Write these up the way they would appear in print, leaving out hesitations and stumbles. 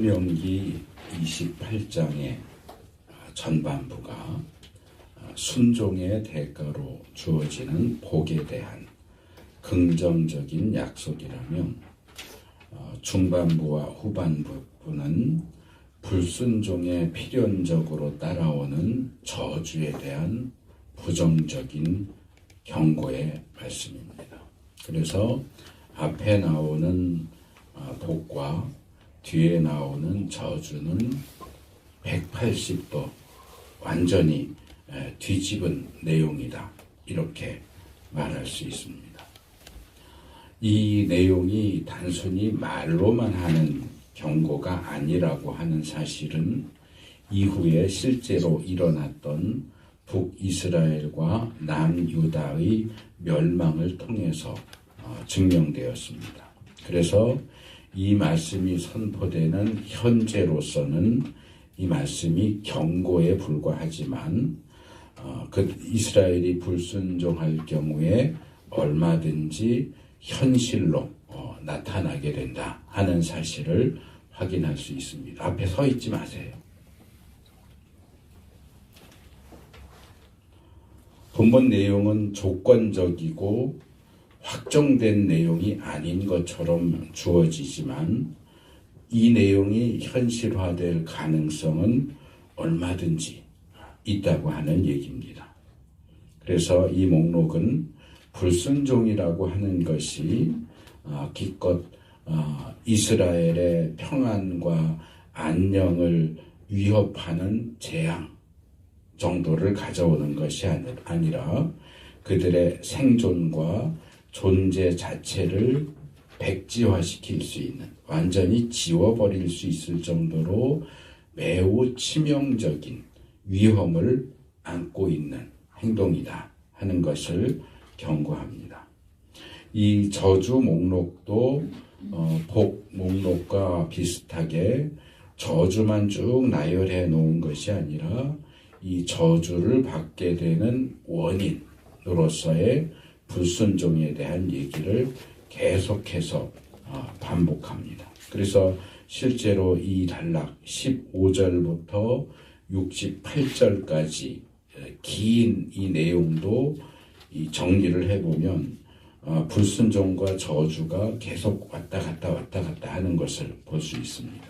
신명기 28장의 전반부가 순종의 대가로 주어지는 복에 대한 긍정적인 약속이라면, 중반부와 후반부는 불순종에 필연적으로 따라오는 저주에 대한 부정적인 경고의 말씀입니다. 그래서 앞에 나오는 복과 뒤에 나오는 저주는 180도 완전히 뒤집은 내용이다, 이렇게 말할 수 있습니다. 이 내용이 단순히 말로만 하는 경고가 아니라고 하는 사실은 이후에 실제로 일어났던 북이스라엘과 남유다의 멸망을 통해서 증명되었습니다. 그래서 이 말씀이 선포되는 현재로서는 이 말씀이 경고에 불과하지만, 그 이스라엘이 불순종할 경우에 얼마든지 현실로 나타나게 된다 하는 사실을 확인할 수 있습니다. 앞에 서 있지 마세요. 본문 내용은 조건적이고 확정된 내용이 아닌 것처럼 주어지지만, 이 내용이 현실화될 가능성은 얼마든지 있다고 하는 얘기입니다. 그래서 이 목록은 불순종이라고 하는 것이 기껏 이스라엘의 평안과 안녕을 위협하는 재앙 정도를 가져오는 것이 아니라 그들의 생존과 존재 자체를 백지화시킬 수 있는, 완전히 지워버릴 수 있을 정도로 매우 치명적인 위험을 안고 있는 행동이다 하는 것을 경고합니다. 이 저주 목록도 복 목록과 비슷하게 저주만 쭉 나열해 놓은 것이 아니라 이 저주를 받게 되는 원인으로서의 불순종에 대한 얘기를 계속해서 반복합니다. 그래서 실제로 이 단락 15절부터 68절까지 긴 이 내용도 이 정리를 해보면 불순종과 저주가 계속 왔다 갔다 하는 것을 볼 수 있습니다.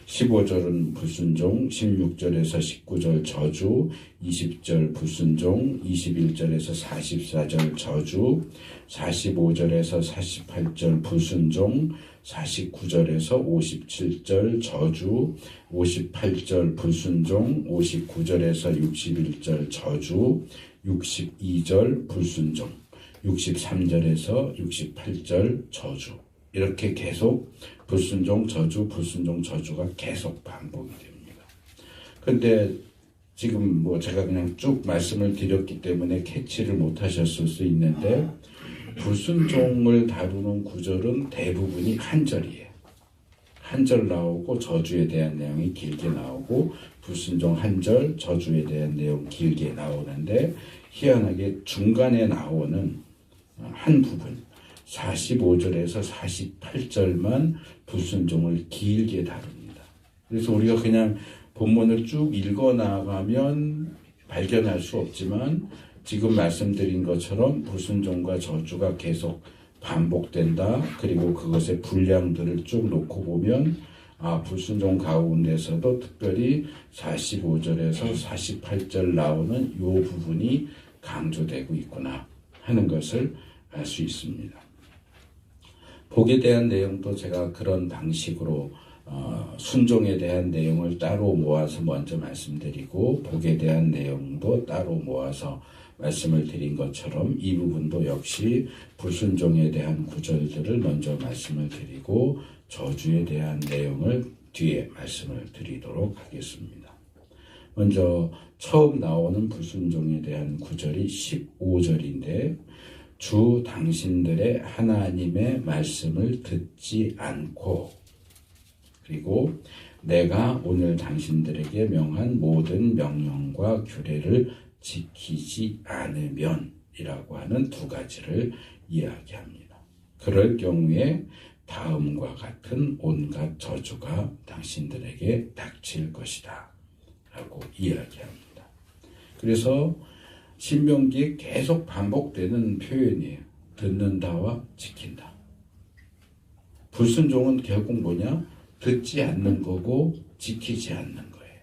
15절은 불순종, 16절에서 19절 저주, 20절 불순종, 21절에서 44절 저주, 45절에서 48절 불순종, 49절에서 57절 저주, 58절 불순종, 59절에서 61절 저주, 62절 불순종, 63절에서 68절 저주, 이렇게 계속 불순종, 저주, 불순종, 저주가 계속 반복이 됩니다. 그런데 지금 제가 그냥 쭉 말씀을 드렸기 때문에 캐치를 못 하셨을 수 있는데, 불순종을 다루는 구절은 대부분이 한 절이에요. 한 절 나오고 저주에 대한 내용이 길게 나오고, 불순종 한 절, 저주에 대한 내용 길게 나오는데, 희한하게 중간에 나오는 한 부분 45절에서 48절만 불순종을 길게 다룹니다. 그래서 우리가 그냥 본문을 쭉 읽어 나가면 발견할 수 없지만, 지금 말씀드린 것처럼 불순종과 저주가 계속 반복된다, 그리고 그것의 분량들을 쭉 놓고 보면 불순종 가운데서도 특별히 45절에서 48절 나오는 이 부분이 강조되고 있구나 하는 것을 알 수 있습니다. 복에 대한 내용도 제가 그런 방식으로 순종에 대한 내용을 따로 모아서 먼저 말씀드리고, 복에 대한 내용도 따로 모아서 말씀을 드린 것처럼 이 부분도 역시 불순종에 대한 구절들을 먼저 말씀을 드리고, 저주에 대한 내용을 뒤에 말씀을 드리도록 하겠습니다. 먼저 처음 나오는 불순종에 대한 구절이 15절인데, 주 당신들의 하나님의 말씀을 듣지 않고, 그리고 내가 오늘 당신들에게 명한 모든 명령과 규례를 지키지 않으면 이라고 하는 두 가지를 이야기합니다. 그럴 경우에 다음과 같은 온갖 저주가 당신들에게 닥칠 것이다 라고 이야기합니다. 그래서 신명기에 계속 반복되는 표현이에요. 듣는다와 지킨다. 불순종은 결국 뭐냐? 듣지 않는 거고 지키지 않는 거예요.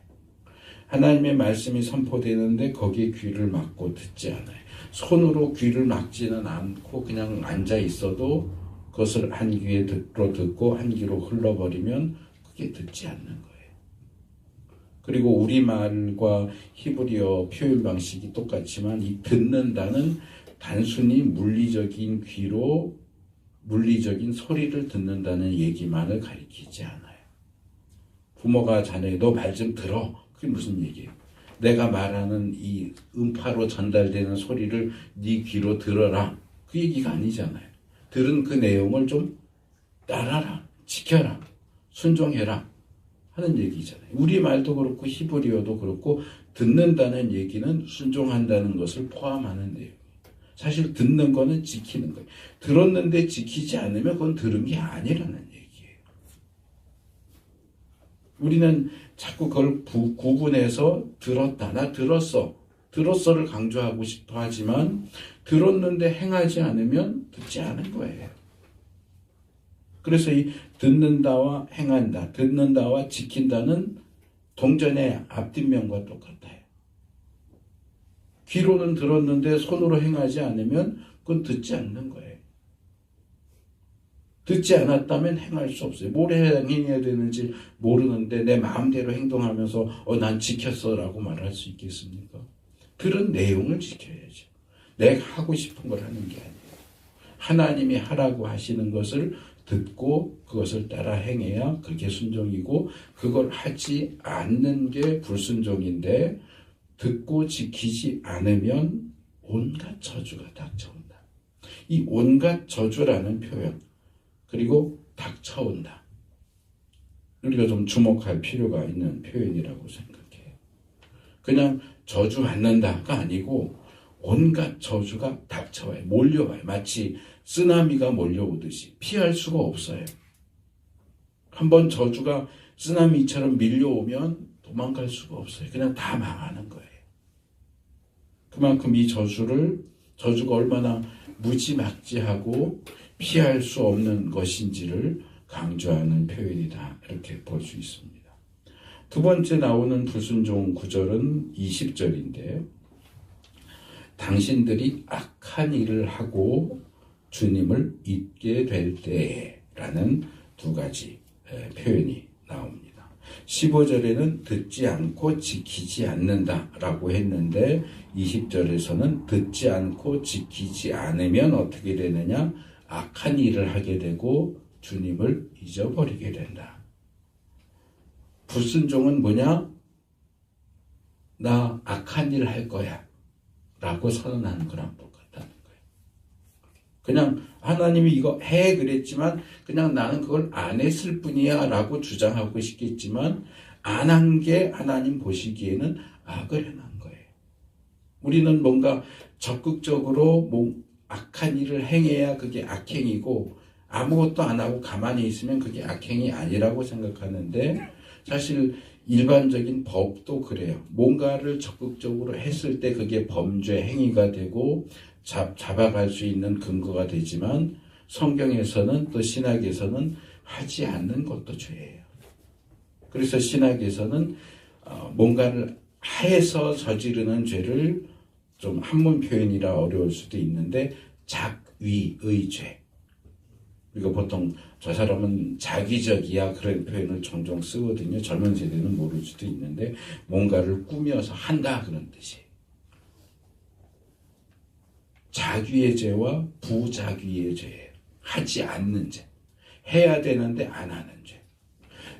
하나님의 말씀이 선포되는데 거기에 귀를 막고 듣지 않아요. 손으로 귀를 막지는 않고 그냥 앉아 있어도 그것을 한 귀에 듣고 한 귀로 흘러버리면 그게 듣지 않는 거예요. 그리고 우리말과 히브리어 표현 방식이 똑같지만 이 듣는다는 단순히 물리적인 귀로 물리적인 소리를 듣는다는 얘기만을 가리키지 않아요. 부모가 자녀에게 너 말 좀 들어. 그게 무슨 얘기예요? 내가 말하는 이 음파로 전달되는 소리를 네 귀로 들어라. 그 얘기가 아니잖아요. 들은 그 내용을 좀 따라라, 지켜라, 순종해라 하는 얘기잖아요. 우리말도 그렇고 히브리어도 그렇고 듣는다는 얘기는 순종한다는 것을 포함하는 내용이에요. 사실 듣는 거는 지키는 거예요. 들었는데 지키지 않으면 그건 들은 게 아니라는 얘기예요. 우리는 자꾸 그걸 구분해서 들었다, 나 들었어를 강조하고 싶어 하지만 들었는데 행하지 않으면 듣지 않은 거예요. 그래서 이 듣는다와 행한다, 듣는다와 지킨다는 동전의 앞뒷면과 똑같아요. 귀로는 들었는데 손으로 행하지 않으면 그건 듣지 않는 거예요. 듣지 않았다면 행할 수 없어요. 뭘 행해야 되는지 모르는데 내 마음대로 행동하면서 난 지켰어 라고 말할 수 있겠습니까? 들은 내용을 지켜야죠. 내가 하고 싶은 걸 하는 게 아니에요. 하나님이 하라고 하시는 것을 듣고 그것을 따라 행해야 그게 순종이고 그걸 하지 않는 게 불순종인데 듣고 지키지 않으면 온갖 저주가 닥쳐온다. 이 온갖 저주라는 표현 그리고 닥쳐온다. 우리가 좀 주목할 필요가 있는 표현이라고 생각해요. 그냥 저주받는다가 아니고 온갖 저주가 닥쳐와요. 몰려와요. 마치 쓰나미가 몰려오듯이 피할 수가 없어요. 한번 저주가 쓰나미처럼 밀려오면 도망갈 수가 없어요. 그냥 다 망하는 거예요. 그만큼 이 저주가 얼마나 무지막지하고 피할 수 없는 것인지를 강조하는 표현이다. 이렇게 볼 수 있습니다. 두 번째 나오는 불순종 구절은 20절인데요. 당신들이 악한 일을 하고 주님을 잊게 될 때라는 두 가지 표현이 나옵니다. 15절에는 듣지 않고 지키지 않는다라고 했는데 20절에서는 듣지 않고 지키지 않으면 어떻게 되느냐? 악한 일을 하게 되고 주님을 잊어버리게 된다. 불순종은 뭐냐? 나 악한 일 할 거야 라고 선언하는 거랑 똑같다는 거예요. 그냥 하나님이 이거 해 그랬지만 그냥 나는 그걸 안 했을 뿐이야 라고 주장하고 싶겠지만 안 한 게 하나님 보시기에는 악을 행한 거예요. 우리는 뭔가 적극적으로 악한 일을 행해야 그게 악행이고 아무것도 안 하고 가만히 있으면 그게 악행이 아니라고 생각하는데 사실 일반적인 법도 그래요. 뭔가를 적극적으로 했을 때 그게 범죄 행위가 되고 잡아갈 수 있는 근거가 되지만 성경에서는 또 신학에서는 하지 않는 것도 죄예요. 그래서 신학에서는 뭔가를 해서 저지르는 죄를 좀 한문 표현이라 어려울 수도 있는데 작위의 죄. 우리가 보통 저 사람은 자기적이야 그런 표현을 종종 쓰거든요. 젊은 세대는 모를 수도 있는데 뭔가를 꾸며서 한다 그런 뜻이에요. 자기의 죄와 부자기의 죄예요. 하지 않는 죄. 해야 되는데 안 하는 죄.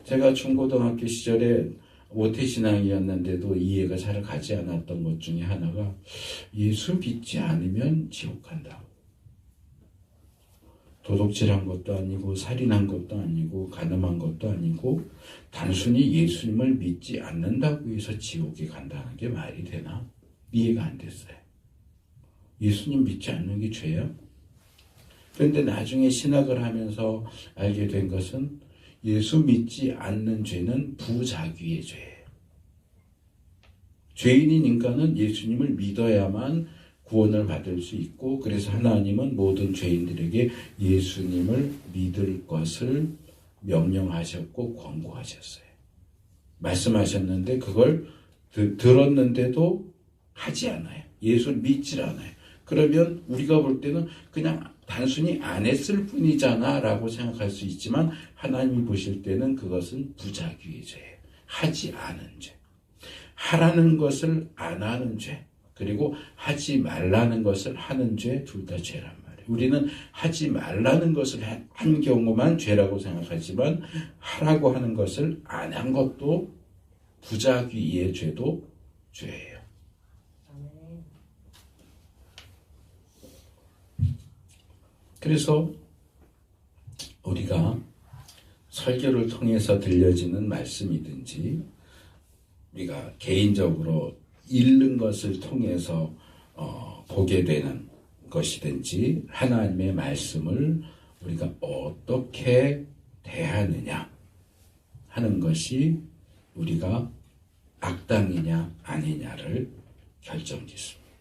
제가 중고등학교 시절에 모태신앙이었는데도 이해가 잘 가지 않았던 것 중에 하나가 예수 믿지 않으면 지옥 간다. 도둑질한 것도 아니고 살인한 것도 아니고 간음한 것도 아니고 단순히 예수님을 믿지 않는다고 해서 지옥에 간다는 게 말이 되나? 이해가 안 됐어요. 예수님 믿지 않는 게 죄야? 그런데 나중에 신학을 하면서 알게 된 것은 예수 믿지 않는 죄는 부자귀의 죄예요. 죄인인 인간은 예수님을 믿어야만 구원을 받을 수 있고, 그래서 하나님은 모든 죄인들에게 예수님을 믿을 것을 명령하셨고 권고하셨어요. 말씀하셨는데 그걸 들었는데도 하지 않아요. 예수를 믿질 않아요. 그러면 우리가 볼 때는 그냥 단순히 안 했을 뿐이잖아 라고 생각할 수 있지만, 하나님이 보실 때는 그것은 부자귀의 죄예요. 하지 않은 죄. 하라는 것을 안 하는 죄, 그리고 하지 말라는 것을 하는 죄, 둘 다 죄란 말이에요. 우리는 하지 말라는 것을 한 경우만 죄라고 생각하지만, 하라고 하는 것을 안 한 것도 부자귀의 죄도 죄예요. 그래서 우리가 설교를 통해서 들려지는 말씀이든지, 우리가 개인적으로 읽는 것을 통해서 보게 되는 것이든지, 하나님의 말씀을 우리가 어떻게 대하느냐 하는 것이 우리가 악당이냐 아니냐를 결정짓습니다.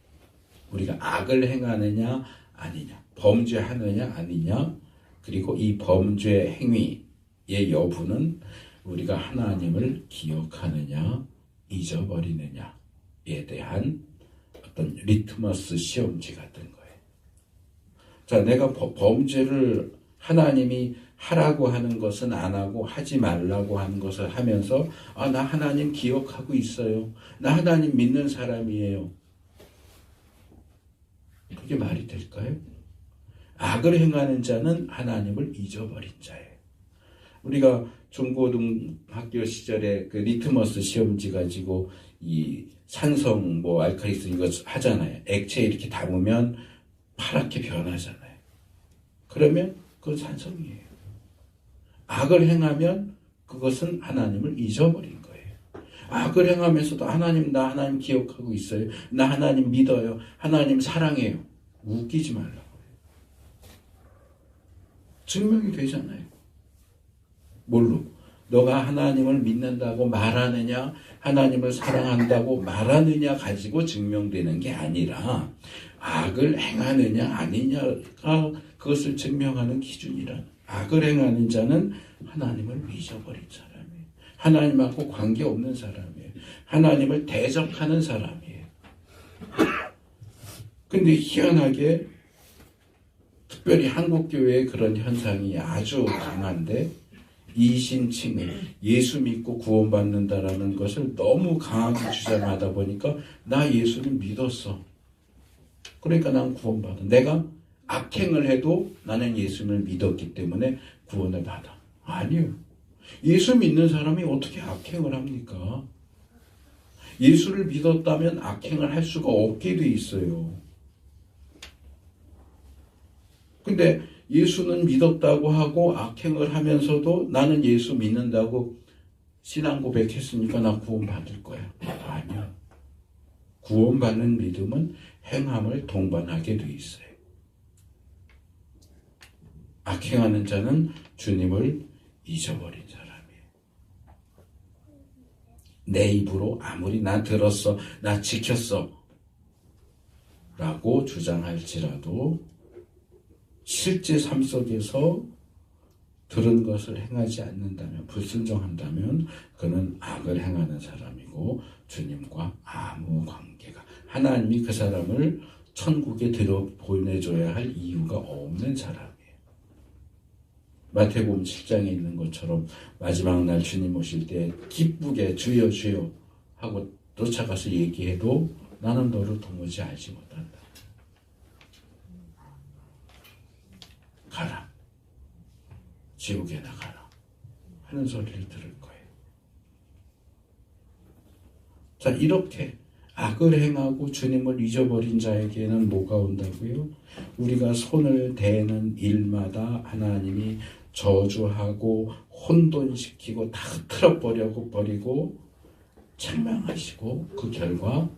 우리가 악을 행하느냐 아니냐, 범죄하느냐 아니냐, 그리고 이 범죄 행위의 여부는 우리가 하나님을 기억하느냐 잊어버리느냐에 대한 어떤 리트머스 시험지 같은 거예요. 자, 내가 범죄를 하나님이 하라고 하는 것은 안 하고 하지 말라고 하는 것을 하면서, 나 하나님 기억하고 있어요. 나 하나님 믿는 사람이에요. 그게 말이 될까요? 악을 행하는 자는 하나님을 잊어버린 자예요. 우리가 중고등학교 시절에 그 리트머스 시험지 가지고 이 산성 알칼리스 이거 하잖아요. 액체 이렇게 담으면 파랗게 변하잖아요. 그러면 그건 산성이에요. 악을 행하면 그것은 하나님을 잊어버린 거예요. 악을 행하면서도 나 하나님 기억하고 있어요. 나 하나님 믿어요. 하나님 사랑해요. 웃기지 말라고요. 증명이 되잖아요. 뭘로? 너가 하나님을 믿는다고 말하느냐, 하나님을 사랑한다고 말하느냐 가지고 증명되는 게 아니라, 악을 행하느냐 아니냐가 그것을 증명하는 기준이라. 악을 행하는 자는 하나님을 잊어버린 사람이에요. 하나님하고 관계없는 사람이에요. 하나님을 대적하는 사람이에요. 근데 희한하게 특별히 한국교회에 그런 현상이 아주 강한데, 이신칭의 예수 믿고 구원받는다라는 것을 너무 강하게 주장하다 보니까, 나 예수를 믿었어. 그러니까 난 구원받아. 내가 악행을 해도 나는 예수를 믿었기 때문에 구원을 받아. 아니요. 예수 믿는 사람이 어떻게 악행을 합니까? 예수를 믿었다면 악행을 할 수가 없게 돼 있어요. 근데 예수는 믿었다고 하고 악행을 하면서도 나는 예수 믿는다고 신앙 고백했으니까 나 구원받을 거야. 아니요. 구원받는 믿음은 행함을 동반하게 돼 있어요. 악행하는 자는 주님을 잊어버린 사람이에요. 내 입으로 아무리 나 들었어, 나 지켰어 라고 주장할지라도 실제 삶 속에서 들은 것을 행하지 않는다면, 불순종한다면 그는 악을 행하는 사람이고 주님과 아무 관계가, 하나님이 그 사람을 천국에 보내줘야 할 이유가 없는 사람이에요. 마태복음 7장에 있는 것처럼 마지막 날 주님 오실 때 기쁘게 주여 주여 하고 쫓아가서 얘기해도 나는 너를 도무지 알지 못한다. 가라. 지옥에 나가라. 하는 소리를 들을 거예요. 자, 이렇게 악을 행하고 주님을 잊어버린 자에게는 뭐가 온다고요? 우리가 손을 대는 일마다 하나님이 저주하고 혼돈시키고 다 흐트러버리고 버리고 책망하시고, 그 결과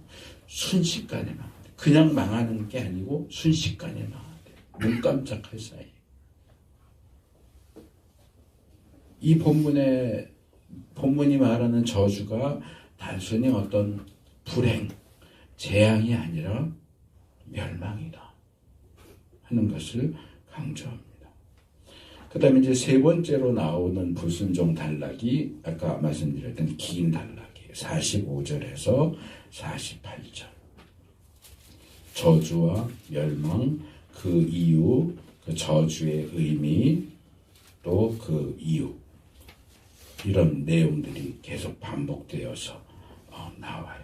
순식간에 망해요. 그냥 망하는 게 아니고 순식간에 망해요. 눈 깜짝할 사이. 이 본문이 말하는 저주가 단순히 어떤 불행, 재앙이 아니라 멸망이다 하는 것을 강조합니다. 그 다음에 이제 세 번째로 나오는 불순종 단락이 아까 말씀드렸던 긴 단락이에요. 45절에서 48절. 저주와 멸망, 그 이유, 그 저주의 의미, 또 그 이유, 이런 내용들이 계속 반복되어서 나와요.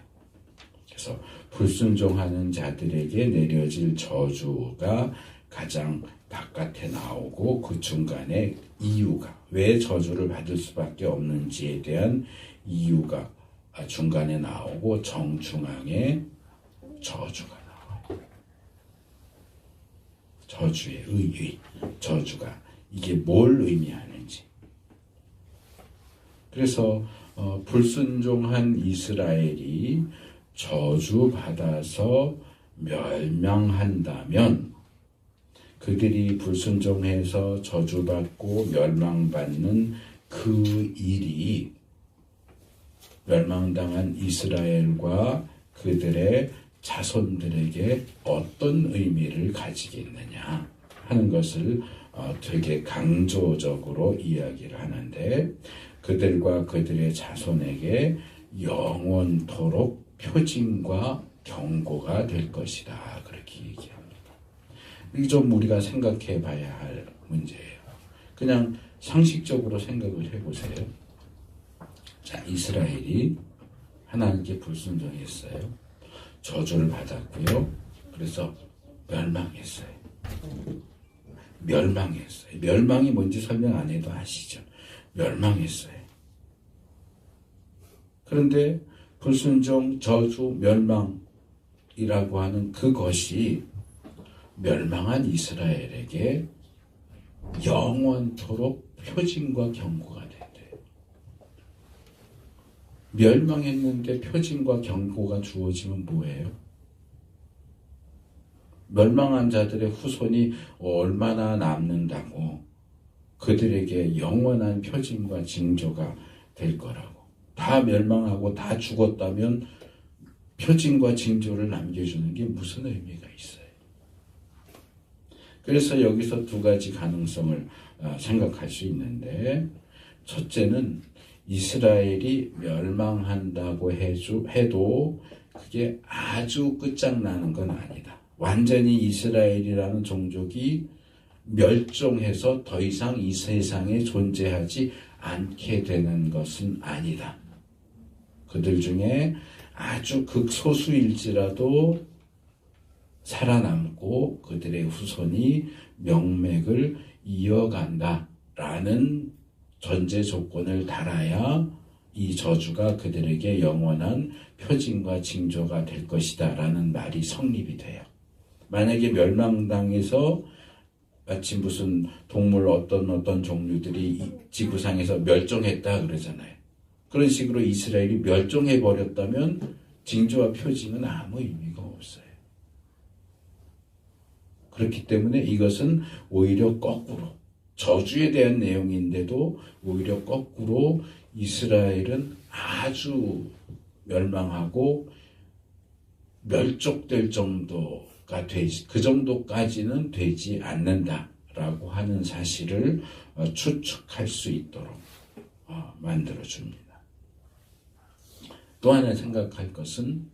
그래서 불순종하는 자들에게 내려질 저주가 가장 바깥에 나오고 그 중간에 이유가 왜 저주를 받을 수밖에 없는지에 대한 이유가 중간에 나오고 정중앙에 저주가 나와요. 저주의 의의, 저주가 이게 뭘 의미하는지. 그래서 불순종한 이스라엘이 저주받아서 멸망한다면 그들이 불순종해서 저주받고 멸망받는 그 일이 멸망당한 이스라엘과 그들의 자손들에게 어떤 의미를 가지겠느냐 하는 것을 되게 강조적으로 이야기를 하는데 그들과 그들의 자손에게 영원토록 표징과 경고가 될 것이다. 그렇게 얘기합니다. 이게 좀 우리가 생각해 봐야 할 문제예요. 그냥 상식적으로 생각을 해보세요. 자, 이스라엘이 하나님께 불순종했어요. 저주를 받았고요. 그래서 멸망했어요. 멸망이 뭔지 설명 안 해도 아시죠? 멸망했어요. 그런데 불순종, 저주, 멸망이라고 하는 그것이 멸망한 이스라엘에게 영원토록 표징과 경고가 된대요. 멸망했는데 표징과 경고가 주어지면 뭐예요? 멸망한 자들의 후손이 얼마나 남는다고 그들에게 영원한 표징과 징조가 될 거라고. 다 멸망하고 다 죽었다면 표징과 징조를 남겨주는 게 무슨 의미가 있어요? 그래서 여기서 두 가지 가능성을 생각할 수 있는데, 첫째는 이스라엘이 멸망한다고 해도 그게 아주 끝장나는 건 아니다. 완전히 이스라엘이라는 종족이 멸종해서 더 이상 이 세상에 존재하지 않게 되는 것은 아니다. 그들 중에 아주 극소수일지라도 살아남고 그들의 후손이 명맥을 이어간다라는 전제 조건을 달아야 이 저주가 그들에게 영원한 표징과 징조가 될 것이다라는 말이 성립이 돼요. 만약에 멸망당해서 마치 무슨 동물 어떤 종류들이 지구상에서 멸종했다 그러잖아요. 그런 식으로 이스라엘이 멸종해버렸다면 징조와 표징은 아무 의미가 없어요. 그렇기 때문에 이것은 오히려 거꾸로 저주에 대한 내용인데도 오히려 거꾸로 이스라엘은 아주 멸망하고 멸족될 정도가 되지, 그 정도까지는 되지 않는다라고 하는 사실을 추측할 수 있도록 만들어줍니다. 또 하나 생각할 것은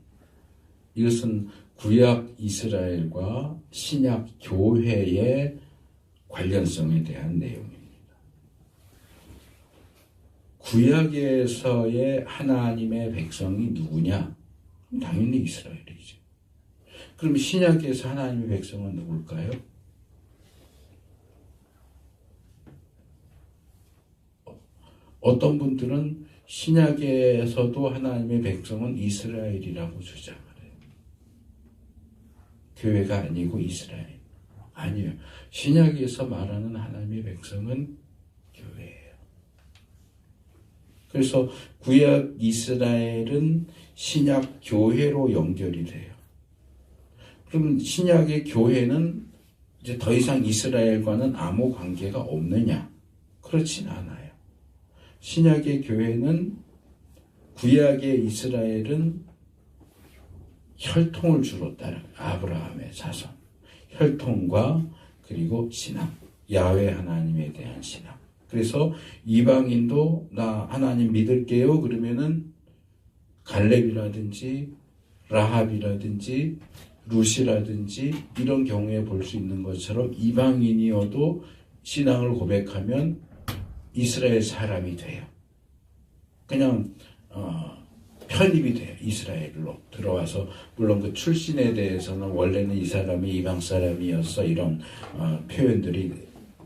이것은 구약 이스라엘과 신약 교회의 관련성에 대한 내용입니다. 구약에서의 하나님의 백성이 누구냐? 당연히 이스라엘이죠. 그럼 신약에서 하나님의 백성은 누굴까요? 어떤 분들은 신약에서도 하나님의 백성은 이스라엘이라고 주장을 해요. 교회가 아니고 이스라엘. 아니에요. 신약에서 말하는 하나님의 백성은 교회예요. 그래서 구약 이스라엘은 신약 교회로 연결이 돼요. 그럼 신약의 교회는 이제 더 이상 이스라엘과는 아무 관계가 없느냐? 그렇진 않아요. 신약의 교회는 구약의 이스라엘은 혈통을 주로 따라 아브라함의 자손, 혈통과 그리고 신앙, 야훼 하나님에 대한 신앙. 그래서 이방인도 나 하나님 믿을게요. 그러면은 갈렙이라든지 라합이라든지 룻이라든지 이런 경우에 볼 수 있는 것처럼 이방인이어도 신앙을 고백하면 이스라엘 사람이 돼요. 그냥 편입이 돼요. 이스라엘로 들어와서 물론 그 출신에 대해서는 원래는 이 사람이 이방 사람이었어 이런 표현들이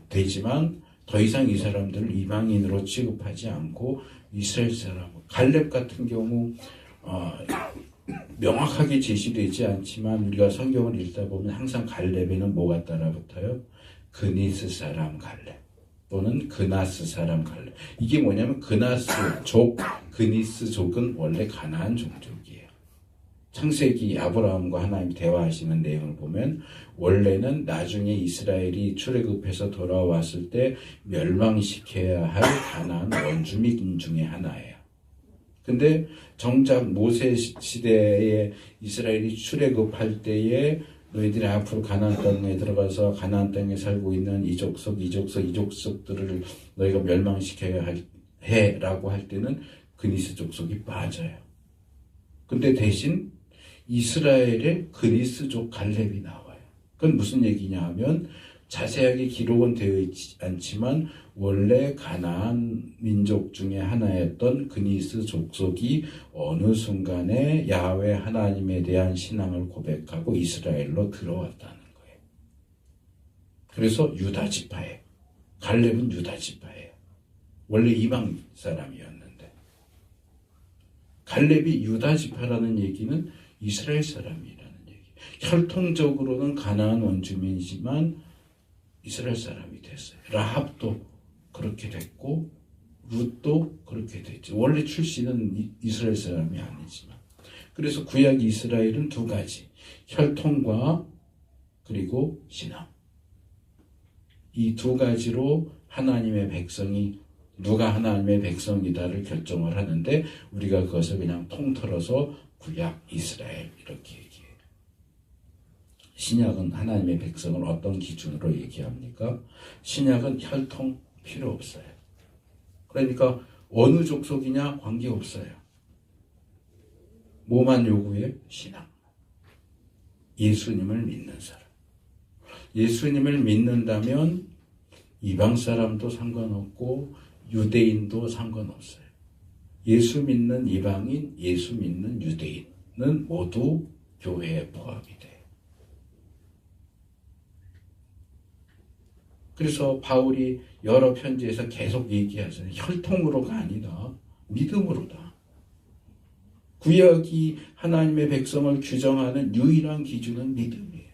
되지만 더 이상 이 사람들을 이방인으로 취급하지 않고 이스라엘 사람. 갈렙 같은 경우 명확하게 제시되지 않지만 우리가 성경을 읽다 보면 항상 갈렙에는 뭐가 따라붙어요? 그니스 사람 갈렙 또는 그나스 사람 갈렙. 이게 뭐냐면 그나스족, 그니스족은 원래 가나안 종족이에요. 창세기 아브라함과 하나님 대화하시는 내용을 보면 원래는 나중에 이스라엘이 출애굽해서 돌아왔을 때 멸망시켜야 할 가나안 원주민 중에 하나예요. 근데 정작 모세 시대에 이스라엘이 출애굽할 때에 너희들이 앞으로 가나안 땅에 들어가서 가나안 땅에 살고 있는 이족석들을 너희가 멸망시켜야 해라고 할 때는 그니스 족속이 빠져요. 근데 대신 이스라엘의 그니스족 갈렙이 나와요. 그건 무슨 얘기냐 하면 자세하게 기록은 되어 있지 않지만 원래 가나안 민족 중에 하나였던 그니스 족속이 어느 순간에 야훼 하나님에 대한 신앙을 고백하고 이스라엘로 들어왔다는 거예요. 그래서 유다 지파예요. 갈렙은 유다 지파예요. 원래 이방 사람이었는데 갈렙이 유다 지파라는 얘기는 이스라엘 사람이라는 얘기. 혈통적으로는 가나안 원주민이지만 이스라엘 사람이 됐어요. 라합도 그렇게 됐고 룻도 그렇게 됐죠. 원래 출신은 이스라엘 사람이 아니지만. 그래서 구약 이스라엘은 두 가지. 혈통과 그리고 신앙. 이 두 가지로 하나님의 백성이 누가 하나님의 백성이다를 결정을 하는데 우리가 그것을 그냥 통틀어서 구약 이스라엘 이렇게 얘기해요. 신약은 하나님의 백성을 어떤 기준으로 얘기합니까? 신약은 혈통 필요 없어요. 그러니까 어느 족속이냐 관계없어요. 뭐만 요구해요? 신앙. 예수님을 믿는 사람. 예수님을 믿는다면 이방 사람도 상관없고 유대인도 상관없어요. 예수 믿는 이방인, 예수 믿는 유대인은 모두 교회에 포함이 돼요. 그래서 바울이 여러 편지에서 계속 얘기하잖아요. 혈통으로가 아니다. 믿음으로다. 구약이 하나님의 백성을 규정하는 유일한 기준은 믿음이에요.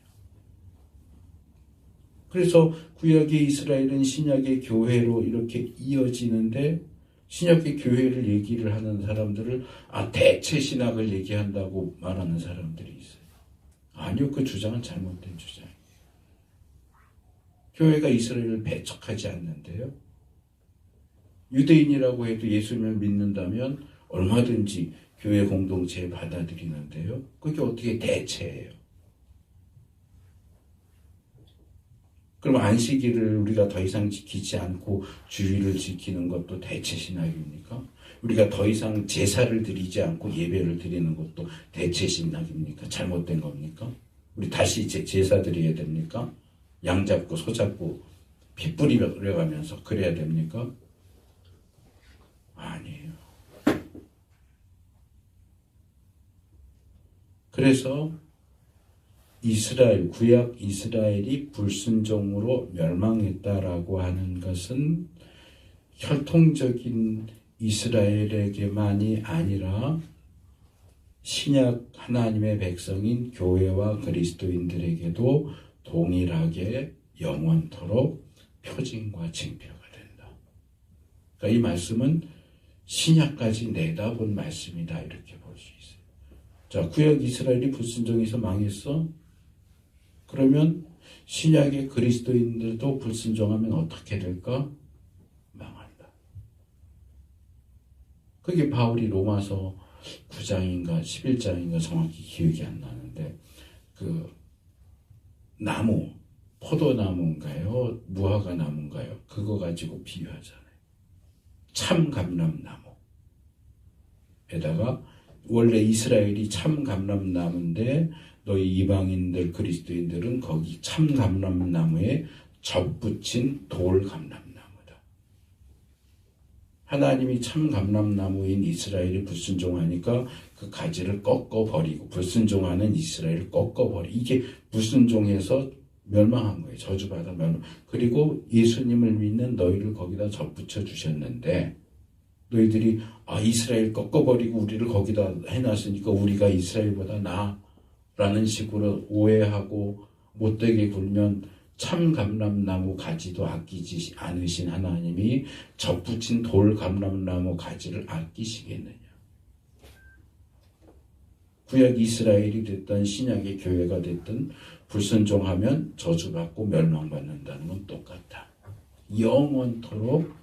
그래서 구약의 이스라엘은 신약의 교회로 이렇게 이어지는데 신약의 교회를 얘기를 하는 사람들을 대체 신학을 얘기한다고 말하는 사람들이 있어요. 아니요. 그 주장은 잘못된 주장이에요. 교회가 이스라엘을 배척하지 않는데요. 유대인이라고 해도 예수님을 믿는다면 얼마든지 교회 공동체에 받아들이는데요. 그게 어떻게 대체예요? 그럼 안식일을 우리가 더 이상 지키지 않고 주일을 지키는 것도 대체 신학입니까? 우리가 더 이상 제사를 드리지 않고 예배를 드리는 것도 대체 신학입니까? 잘못된 겁니까? 우리 다시 이제 제사 드려야 됩니까? 양 잡고 소 잡고 피 뿌려가면서 그래야 됩니까? 아니에요. 그래서 이스라엘, 구약 이스라엘이 불순종으로 멸망했다라고 하는 것은 혈통적인 이스라엘에게만이 아니라 신약 하나님의 백성인 교회와 그리스도인들에게도 동일하게 영원토록 표징과 징표가 된다. 그러니까 이 말씀은 신약까지 내다본 말씀이다 이렇게 볼 수 있어요. 자, 구약 이스라엘이 불순종해서 망했어? 그러면 신약의 그리스도인들도 불순종하면 어떻게 될까? 망한다. 그게 바울이 로마서 9장인가 11장인가 정확히 기억이 안 나는데 그 나무, 포도나무인가요? 무화과 나무인가요? 그거 가지고 비유하잖아요. 참감람나무에다가 원래 이스라엘이 참감람나무인데 너희 이방인들 그리스도인들은 거기 참감람나무에 접붙인 돌감람나무다. 하나님이 참감람나무인 이스라엘이 불순종하니까 그 가지를 꺾어버리고 불순종하는 이스라엘을 꺾어버리고 이게 불순종해서 멸망한 거예요. 저주받아 멸망. 그리고 예수님을 믿는 너희를 거기다 접붙여 주셨는데 너희들이 이스라엘 꺾어버리고 우리를 거기다 해놨으니까 우리가 이스라엘보다 나라는 식으로 오해하고 못되게 굴면 참감람나무 가지도 아끼지 않으신 하나님이 접붙인 돌감람나무 가지를 아끼시겠느냐. 구약 이스라엘이 됐든 신약의 교회가 됐든 불순종하면 저주받고 멸망받는다는 건 똑같다. 영원토록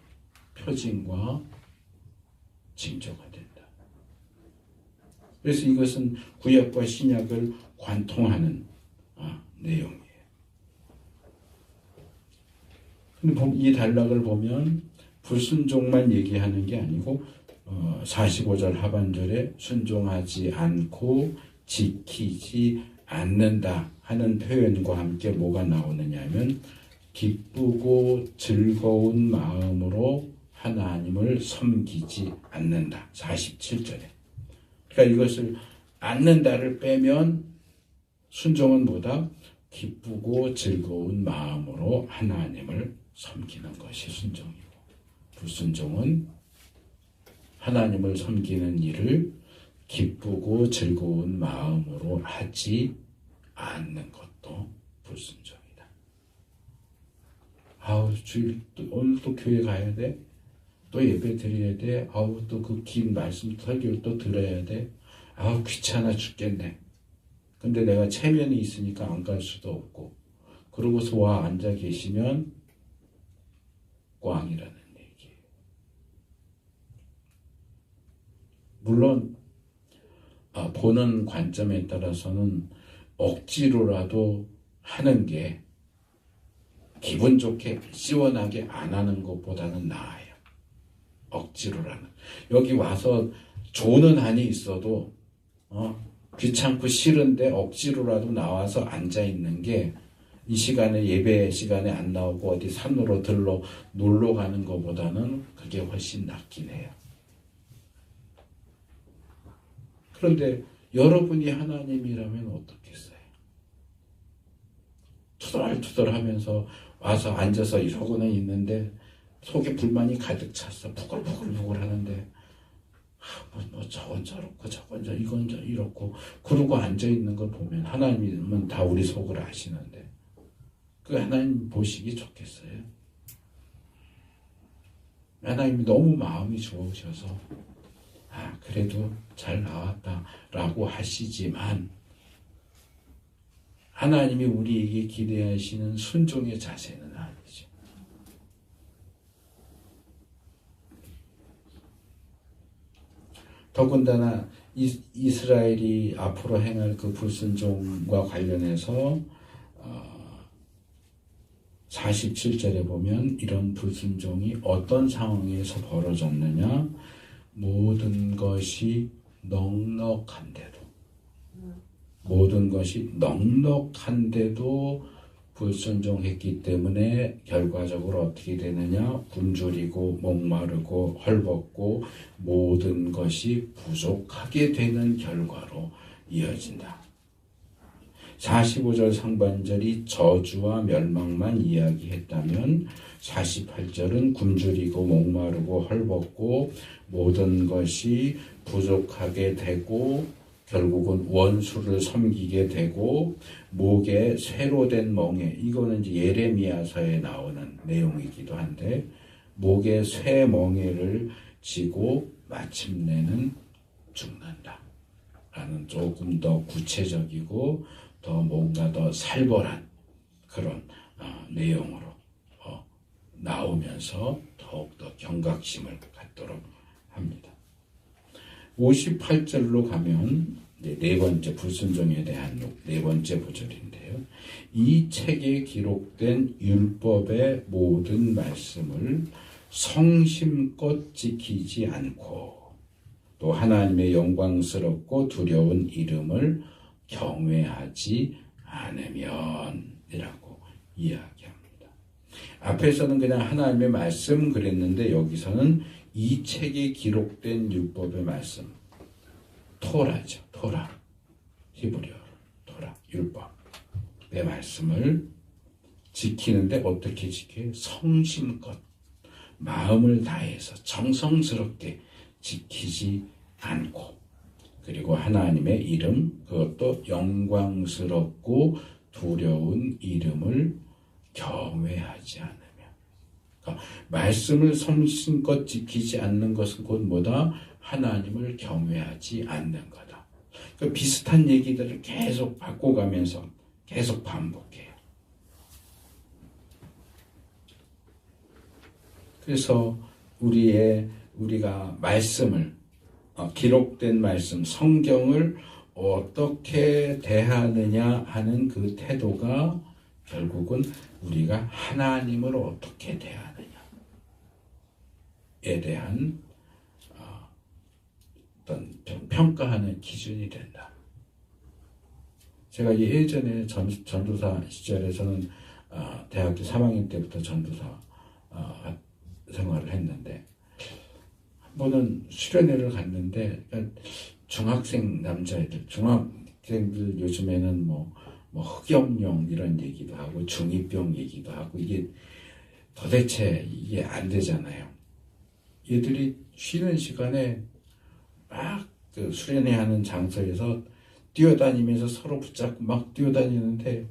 표징과 징조가 된다. 그래서 이것은 구약과 신약을 관통하는 내용이에요. 근데 이 단락을 보면 불순종만 얘기하는 게 아니고 45절 하반절에 순종하지 않고 지키지 않는다 하는 표현과 함께 뭐가 나오느냐 하면 기쁘고 즐거운 마음으로 하나님을 섬기지 않는다. 47절에. 그러니까 이것을 않는다를 빼면 순종은 뭐다? 기쁘고 즐거운 마음으로 하나님을 섬기는 것이 순종이고 불순종은 하나님을 섬기는 일을 기쁘고 즐거운 마음으로 하지 않는 것도 불순종이다. 주일 오늘 또 교회 가야 돼? 또 예배 드려야 돼? 또 그 긴 말씀 설교를 또 들어야 돼? 귀찮아 죽겠네. 근데 내가 체면이 있으니까 안 갈 수도 없고 그러고서 와 앉아 계시면 꽝이라는 얘기예요. 물론 보는 관점에 따라서는 억지로라도 하는 게 기분 좋게 시원하게 안 하는 것보다는 나아요. 억지로라는. 여기 와서 조는 한이 있어도 귀찮고 싫은데 억지로라도 나와서 앉아있는 게 이 시간에 예배 시간에 안 나오고 어디 산으로 들러 놀러 가는 것보다는 그게 훨씬 낫긴 해요. 그런데 여러분이 하나님이라면 어떻겠어요? 투덜투덜하면서 와서 앉아서 이러고는 있는데 속에 불만이 가득 찼어. 부글부글 하는데 저건 저렇고 저건 이건 이렇고 그러고 앉아있는 걸 보면 하나님은 다 우리 속을 아시는데 그 하나님 보시기 좋겠어요? 하나님이 너무 마음이 좋으셔서 그래도 잘 나왔다라고 하시지만 하나님이 우리에게 기대하시는 순종의 자세는 아니죠. 더군다나 이스라엘이 앞으로 행할 그 불순종과 관련해서 47절에 보면 이런 불순종이 어떤 상황에서 벌어졌느냐, 모든 것이 넉넉한데도 불순종했기 때문에 결과적으로 어떻게 되느냐, 굶주리고 목마르고 헐벗고 모든 것이 부족하게 되는 결과로 이어진다. 45절 상반절이 저주와 멸망만 이야기했다면 48절은 굶주리고 목마르고 헐벗고 모든 것이 부족하게 되고 결국은 원수를 섬기게 되고 목에 쇠로 된 멍에, 이거는 이제 예레미야서에 나오는 내용이기도 한데 목에 쇠 멍에를 쥐고 마침내는 죽는다 라는 조금 더 구체적이고 더 뭔가 더 살벌한 그런 내용으로 나오면서 더욱더 경각심을 갖도록 합니다. 58절로 가면 네 번째 불순종에 대한 네 번째 구절인데요. 이 책에 기록된 율법의 모든 말씀을 성심껏 지키지 않고 또 하나님의 영광스럽고 두려운 이름을 경외하지 않으면 이라고 이야기합니다. 앞에서는 그냥 하나님의 말씀 그랬는데 여기서는 이 책에 기록된 율법의 말씀, 토라죠. 토라. 히브리어로 토라, 율법의 말씀을 지키는데 어떻게 지켜요? 성심껏 마음을 다해서 정성스럽게 지키지 않고 그리고 하나님의 이름, 그것도 영광스럽고 두려운 이름을 경외하지 않으면, 그러니까 말씀을 성심껏 지키지 않는 것은 곧 뭐다? 하나님을 경외하지 않는 거다. 그 비슷한 얘기들을 계속 바꿔가면서 계속 반복해요. 그래서 우리가 말씀을 기록된 말씀, 성경을 어떻게 대하느냐 하는 그 태도가 결국은 우리가 하나님을 어떻게 대하느냐에 대한 어떤 평가하는 기준이 된다. 제가 예전에 전도사 시절에서는 대학교 3학년 때부터 전도사 생활을 했는데 한 번은 수련회를 갔는데 중학생 남자애들, 중학생들 요즘에는 뭐 흑염룡 이런 얘기도 하고 중이병 얘기도 하고 이게 도대체 이게 안 되잖아요. 얘들이 쉬는 시간에 막 그 수련회 하는 장소에서 뛰어다니면서 서로 붙잡고 막 뛰어다니는데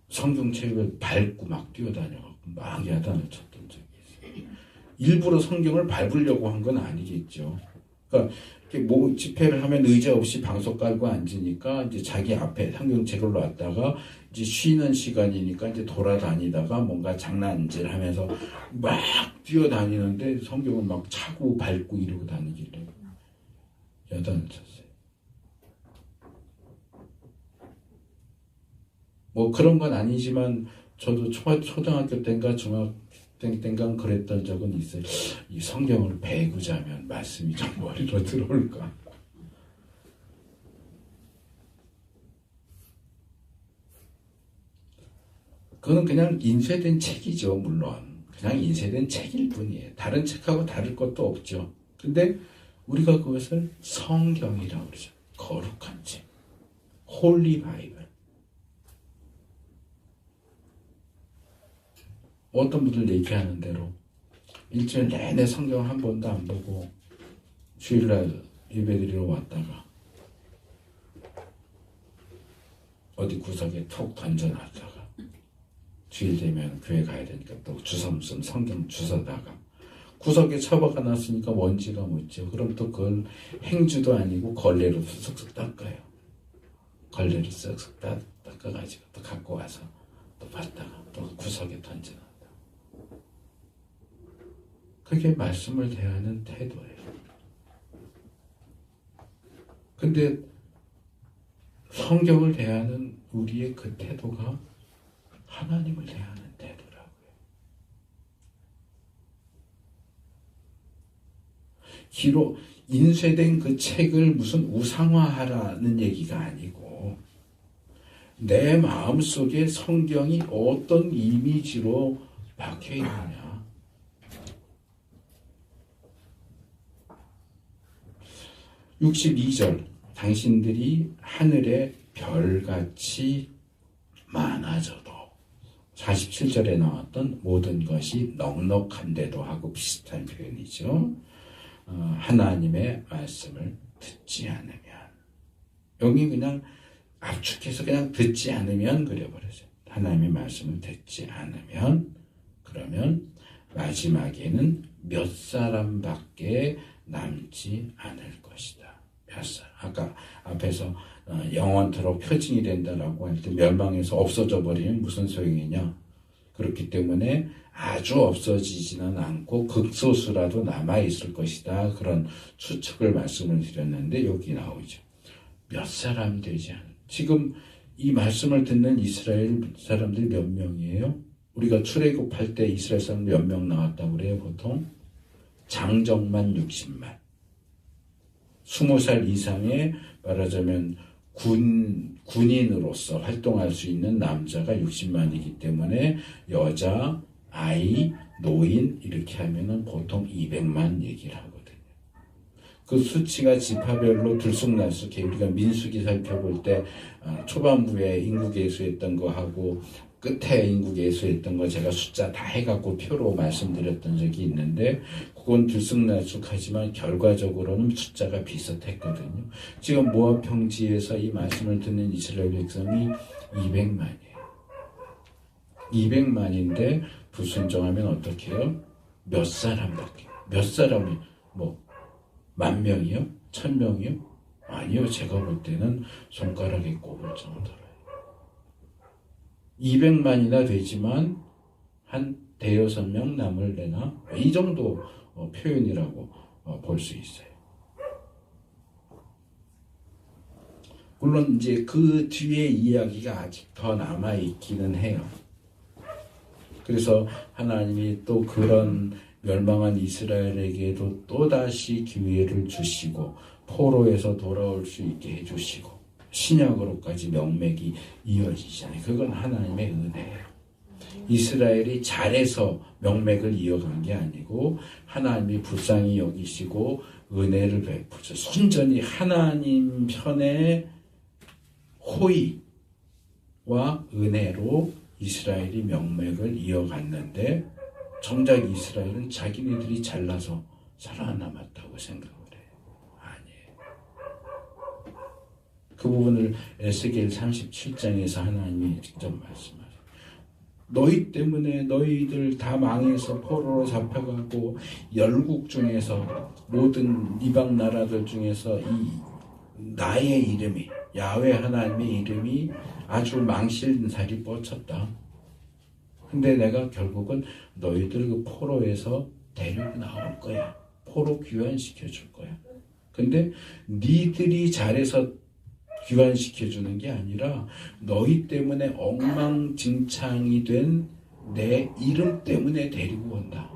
성경책을 밟고 막 뛰어다녀갖고 막 야단을 쳤던 적이 있어요. 일부러 성경을 밟으려고 한 건 아니겠죠. 그러니까 뭐 집회를 하면 의자 없이 방석 깔고 앉으니까 이제 자기 앞에 성경책을 놨다가 이제 쉬는 시간이니까 이제 돌아다니다가 뭔가 장난질하면서 막 뛰어다니는데 성경을 막 차고 밟고 이러고 다니길래 야단을 쳤어요. 뭐 그런 건 아니지만 저도 초등학교 때인가 중학교 때인가 그랬던 적은 있어요. 이 성경을 베고 자면 말씀이 좀 머리로 들어올까? 그거는 그냥 인쇄된 책이죠, 물론. 그냥 인쇄된 책일 뿐이에요. 다른 책하고 다를 것도 없죠. 근데 우리가 그것을 성경이라고 그러죠. 거룩한 책. 홀리 바이블. 어떤 분들 얘기하는 대로 일주일 내내 성경 한 번도 안 보고 주일날 예배드리러 왔다가 어디 구석에 톡 던져놨다가 주일 되면 교회 가야 되니까 또 주섬섬 성경 주워다가 구석에 처박아 놨으니까 먼지가 묻죠. 그럼 또 그걸 행주도 아니고 걸레로 쓱쓱 닦아요. 걸레로 쓱쓱 닦아가지고 또 갖고 와서 또 봤다가 또 구석에 던져놔. 그게 말씀을 대하는 태도예요. 근데 성경을 대하는 우리의 그 태도가 하나님을 대하는 태도라고요. 기록 인쇄된 그 책을 무슨 우상화하라는 얘기가 아니고 내 마음속에 성경이 어떤 이미지로 박혀 있느냐. 62절 당신들이 하늘의 별같이 많아져도 47절에 나왔던 모든 것이 넉넉한데도 하고 비슷한 표현이죠. 하나님의 말씀을 듣지 않으면 여기 그냥 압축해서 그냥 듣지 않으면 그려버려요. 하나님의 말씀을 듣지 않으면 그러면 마지막에는 몇 사람밖에 남지 않을 것이다. 아까 앞에서 영원토록 표징이 된다라고 할 때 멸망해서 없어져 버리면 무슨 소용이냐. 그렇기 때문에 아주 없어지지는 않고 극소수라도 남아있을 것이다. 그런 추측을 말씀을 드렸는데 여기 나오죠. 몇 사람 되지 않은. 지금 이 말씀을 듣는 이스라엘 사람들이 몇 명이에요? 우리가 출애굽할 때 이스라엘 사람 몇 명 나왔다고 그래요? 보통 장정만 60만. 20살 이상의 말하자면 군인으로서 활동할 수 있는 남자가 60만이기 때문에 여자, 아이, 노인 이렇게 하면은 보통 200만 얘기를 하거든요. 그 수치가 지파별로 들쑥날쑥해. 우리가 민수기 살펴볼 때 초반부에 인구 계수했던 거 하고 끝에 인구 계수했던 거 제가 숫자 다 해갖고 표로 말씀드렸던 적이 있는데 그건 들쑥날쑥하지만 결과적으로는 숫자가 비슷했거든요. 지금 모압 평지에서 이 말씀을 듣는 이스라엘 백성이 200만이에요. 200만인데 불순종하면 어떻게 해요? 몇 사람밖에. 몇 사람이 뭐 10,000명이요? 1,000명이요? 아니요. 제가 볼 때는 손가락에 꼽을 정도로 200만이나 되지만 한 대여섯 명 남을래나? 이 정도 표현이라고 볼 수 있어요. 물론 이제 그 뒤에 이야기가 아직 더 남아있기는 해요. 그래서 하나님이 또 그런 멸망한 이스라엘에게도 또다시 기회를 주시고 포로에서 돌아올 수 있게 해주시고 신약으로까지 명맥이 이어지잖아요. 그건 하나님의 은혜예요. 이스라엘이 잘해서 명맥을 이어간 게 아니고 하나님이 불쌍히 여기시고 은혜를 베푸죠. 순전히 하나님 편의 호의와 은혜로 이스라엘이 명맥을 이어갔는데 정작 이스라엘은 자기네들이 잘나서 살아남았다고 생각을 해요. 아니에요. 그 부분을 에스겔 37장에서 하나님이 직접 말씀하세요. 너희 때문에 너희들 다 망해서 포로로 잡혀가고 열국 중에서 모든 이방 나라들 중에서 이 나의 이름이 야훼 하나님의 이름이 아주 망신살이 뻗쳤다. 근데 내가 결국은 너희들 그 포로에서 데리고 나올 거야. 포로 귀환시켜 줄 거야. 근데 니들이 잘해서 귀환시켜주는 게 아니라 너희 때문에 엉망진창이 된 내 이름 때문에 데리고 온다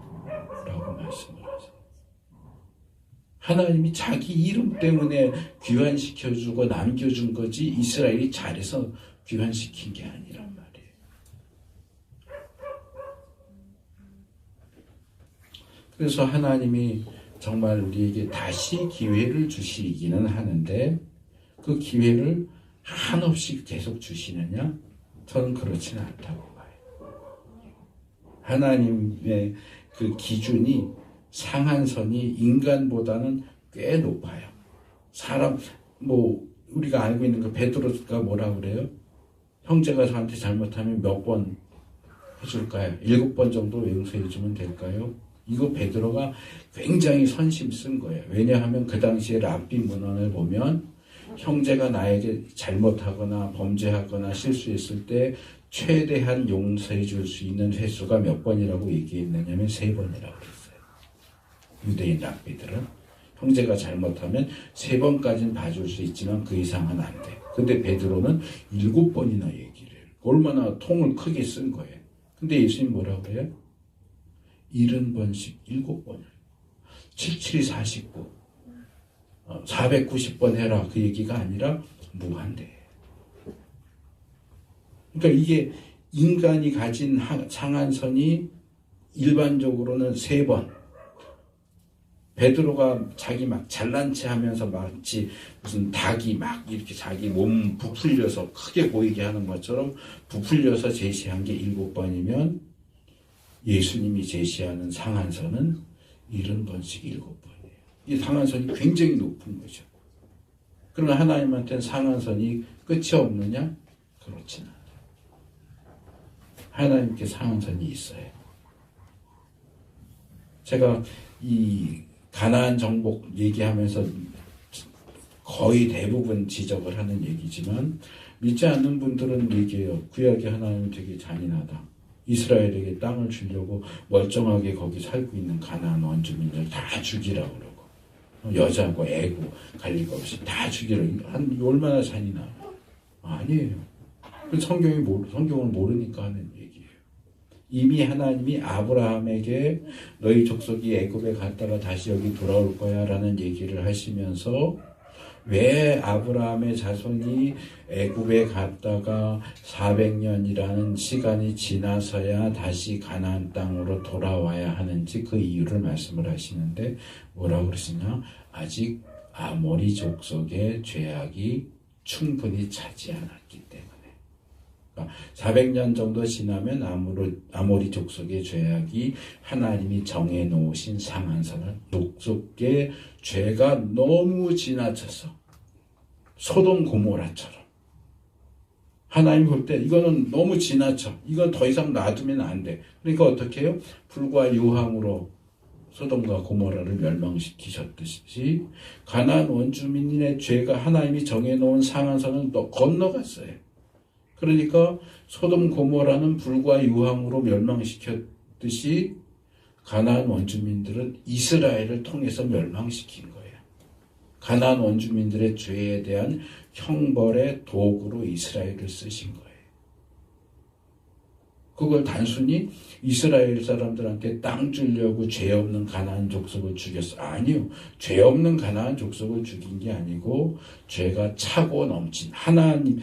라고 말씀을 하세요. 하나님이 자기 이름 때문에 귀환시켜주고 남겨준 거지 이스라엘이 잘해서 귀환시킨 게 아니란 말이에요. 그래서 하나님이 정말 우리에게 다시 기회를 주시기는 하는데 그 기회를 한없이 계속 주시느냐? 저는 그렇지는 않다고 봐요. 하나님의 그 기준이 상한선이 인간보다는 꽤 높아요. 사람 우리가 알고 있는 그 베드로가 뭐라고 그래요? 형제가 저한테 잘못하면 몇 번 해줄까요? 7번 정도 용서해주면 될까요? 이거 베드로가 굉장히 선심 쓴 거예요. 왜냐하면 그 당시에 랍비 문헌을 보면 형제가 나에게 잘못하거나 범죄하거나 실수했을 때 최대한 용서해 줄 수 있는 횟수가 몇 번이라고 얘기했느냐면 3번이라고 그랬어요. 유대인 랍비들은 형제가 잘못하면 3번까지는 봐줄 수 있지만 그 이상은 안 돼. 근데 베드로는 7번이나 얘기를 해요. 얼마나 통을 크게 쓴 거예요. 근데 예수님 뭐라고 해요? 70번씩 7번을 77이 49 490번 해라 그 얘기가 아니라 무한대. 그러니까 이게 인간이 가진 상한선이 일반적으로는 3번. 베드로가 자기 막 잘난 체 하면서 마치 무슨 닭이 막 이렇게 자기 몸 부풀려서 크게 보이게 하는 것처럼 부풀려서 제시한 게 7번이면 예수님이 제시하는 상한선은 70번씩 7번이에요. 이 상한선이 굉장히 높은 거죠. 그러나 하나님한테는 상한선이 끝이 없느냐? 그렇진 않아요. 하나님께 상한선이 있어요. 제가 이 가나안 정복 얘기하면서 거의 대부분 지적을 하는 얘기지만 믿지 않는 분들은 얘기해요. 구약의 하나님은 되게 잔인하다. 이스라엘에게 땅을 주려고 멀쩡하게 거기 살고 있는 가나안 원주민들 다 죽이라고 그러고 여자고 애고 갈릴 거 없이 다 죽이라고. 얼마나 잔인하냐. 아니에요. 성경을 모르니까 하는 얘기예요. 이미 하나님이 아브라함에게 너희 족속이 애굽에 갔다가 다시 여기 돌아올 거야 라는 얘기를 하시면서 왜 아브라함의 자손이 애굽에 갔다가 400년이라는 시간이 지나서야 다시 가나안 땅으로 돌아와야 하는지 그 이유를 말씀을 하시는데 뭐라고 그러시냐? 아직 아모리 족속의 죄악이 충분히 차지 않았기 때문에. 400년 정도 지나면 아모리 족속의 죄악이 하나님이 정해놓으신 상한선을 족속의 죄가 너무 지나쳐서 소돔 고모라처럼 하나님 볼 때 이거는 너무 지나쳐. 이건 더 이상 놔두면 안 돼. 그러니까 어떻게 해요? 불과 유황으로 소돔과 고모라를 멸망시키셨듯이 가나안 원주민의 죄가 하나님이 정해놓은 상한선을 건너갔어요. 그러니까 소돔 고모라는 불과 유황으로 멸망시켰듯이 가나안 원주민들은 이스라엘을 통해서 멸망시킨 거예요. 가나안 원주민들의 죄에 대한 형벌의 도구로 이스라엘을 쓰신 거예요. 그걸 단순히 이스라엘 사람들한테 땅 주려고 죄 없는 가나안 족속을 죽였어. 아니요. 죄 없는 가나안 족속을 죽인 게 아니고 죄가 차고 넘친 하나님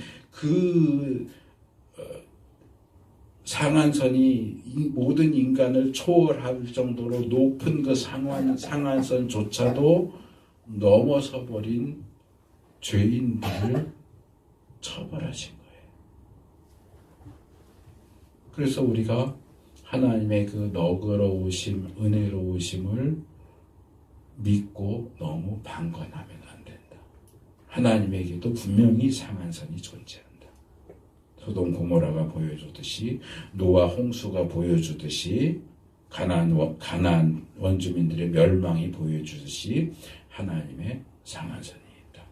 상한선이 모든 인간을 초월할 정도로 높은 그 상한선조차도 넘어서 버린 죄인들을 처벌하신 거예요. 그래서 우리가 하나님의 그 너그러우심, 은혜로우심을 믿고 너무 방관하면 안 된다. 하나님에게도 분명히 상한선이 존재한다. 소돔 고모라가 보여주듯이 노아 홍수가 보여주듯이 가나안 원주민들의 멸망이 보여주듯이 하나님의 상한선이 있다.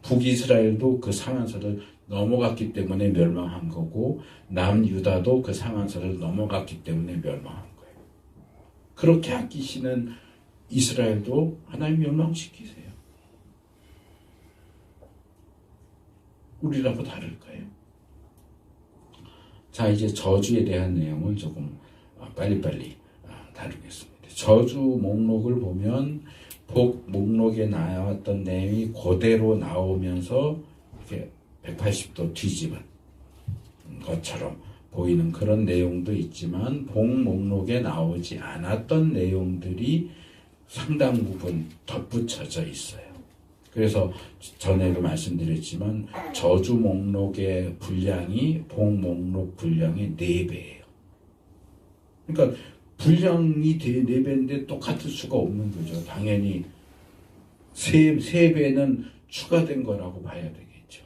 북이스라엘도 그 상한선을 넘어갔기 때문에 멸망한 거고 남유다도 그 상한선을 넘어갔기 때문에 멸망한 거예요. 그렇게 아끼시는 이스라엘도 하나님 멸망시키세요. 우리라고 다를까요? 자, 이제 저주에 대한 내용을 조금 빨리빨리 다루겠습니다. 저주 목록을 보면 복 목록에 나왔던 내용이 그대로 나오면서 이렇게 180도 뒤집은 것처럼 보이는 그런 내용도 있지만 복 목록에 나오지 않았던 내용들이 상당 부분 덧붙여져 있어요. 그래서 전에도 말씀드렸지만 저주 목록의 분량이 복 목록 분량의 4배예요. 그러니까 분량이 4배인데 똑같을 수가 없는 거죠. 당연히 3배는 추가된 거라고 봐야 되겠죠.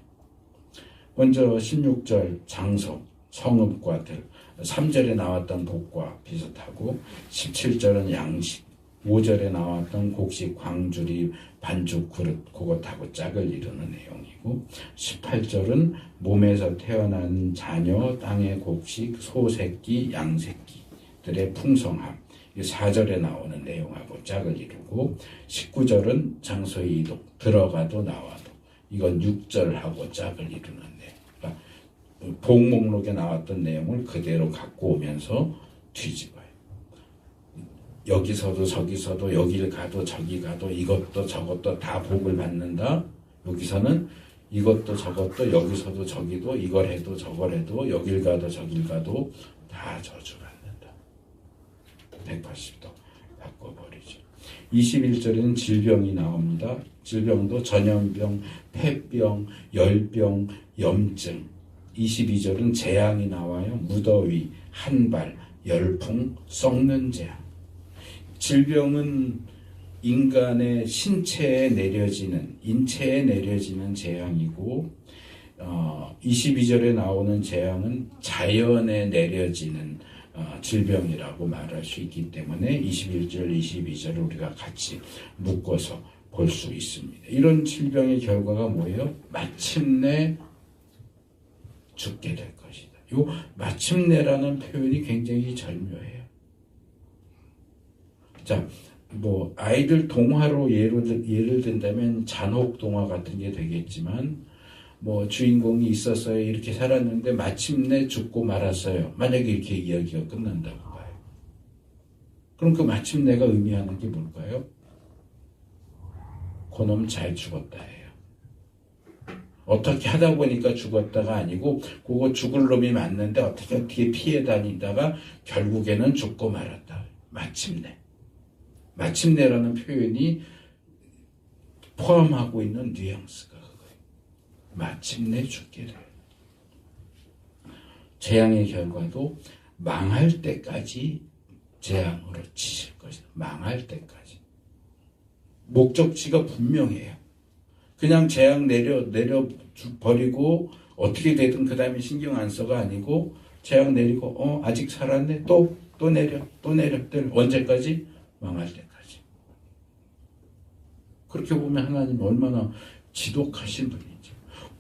먼저 16절 장소, 성읍과 들, 3절에 나왔던 복과 비슷하고 17절은 양식, 5절에 나왔던 곡식, 광주리, 반죽, 그릇, 그것하고 짝을 이루는 내용이고 18절은 몸에서 태어난 자녀, 땅의 곡식, 소새끼, 양새끼들의 풍성함, 4절에 나오는 내용하고 짝을 이루고 19절은 장소의 이동, 들어가도 나와도 이건 6절하고 짝을 이루는 내용. 그러니까 복 목록에 나왔던 내용을 그대로 갖고 오면서 뒤집어요. 여기서도 저기서도 여길 가도 저기 가도 이것도 저것도 다 복을 받는다. 여기서는 이것도 저것도 여기서도 저기도 이걸 해도 저걸 해도 여길 가도 저길 가도 다 저주받는다. 180도 바꿔버리죠. 21절에는 질병이 나옵니다. 질병도 전염병, 폐병, 열병, 염증. 22절은 재앙이 나와요. 무더위, 한발, 열풍, 썩는 재앙. 질병은 인간의 신체에 내려지는, 인체에 내려지는 재앙이고 22절에 나오는 재앙은 자연에 내려지는 질병이라고 말할 수 있기 때문에 21절, 22절을 우리가 같이 묶어서 볼 수 있습니다. 이런 질병의 결과가 뭐예요? 마침내 죽게 될 것이다. 이 마침내라는 표현이 굉장히 절묘해요. 자, 뭐 아이들 동화로 예를 든다면 잔혹 동화 같은 게 되겠지만, 뭐 주인공이 있었어요. 이렇게 살았는데 마침내 죽고 말았어요. 만약에 이렇게 이야기가 끝난다고 봐요. 그럼 그 마침내가 의미하는 게 뭘까요? 그놈 잘 죽었다예요. 어떻게 하다 보니까 죽었다가 아니고, 그거 죽을 놈이 맞는데 어떻게 피해 다니다가 결국에는 죽고 말았다. 마침내. 마침내라는 표현이 포함하고 있는 뉘앙스가 그거예요. 마침내 죽게 돼요. 재앙의 결과도 망할 때까지 재앙으로 치실 것이다. 망할 때까지. 목적지가 분명해요. 그냥 재앙 내려 버리고 어떻게 되든 그 다음에 신경 안 써가 아니고, 재앙 내리고 아직 살았네, 또 내려 언제까지? 망할 때까지. 그렇게 보면 하나님 얼마나 지독하신 분이죠.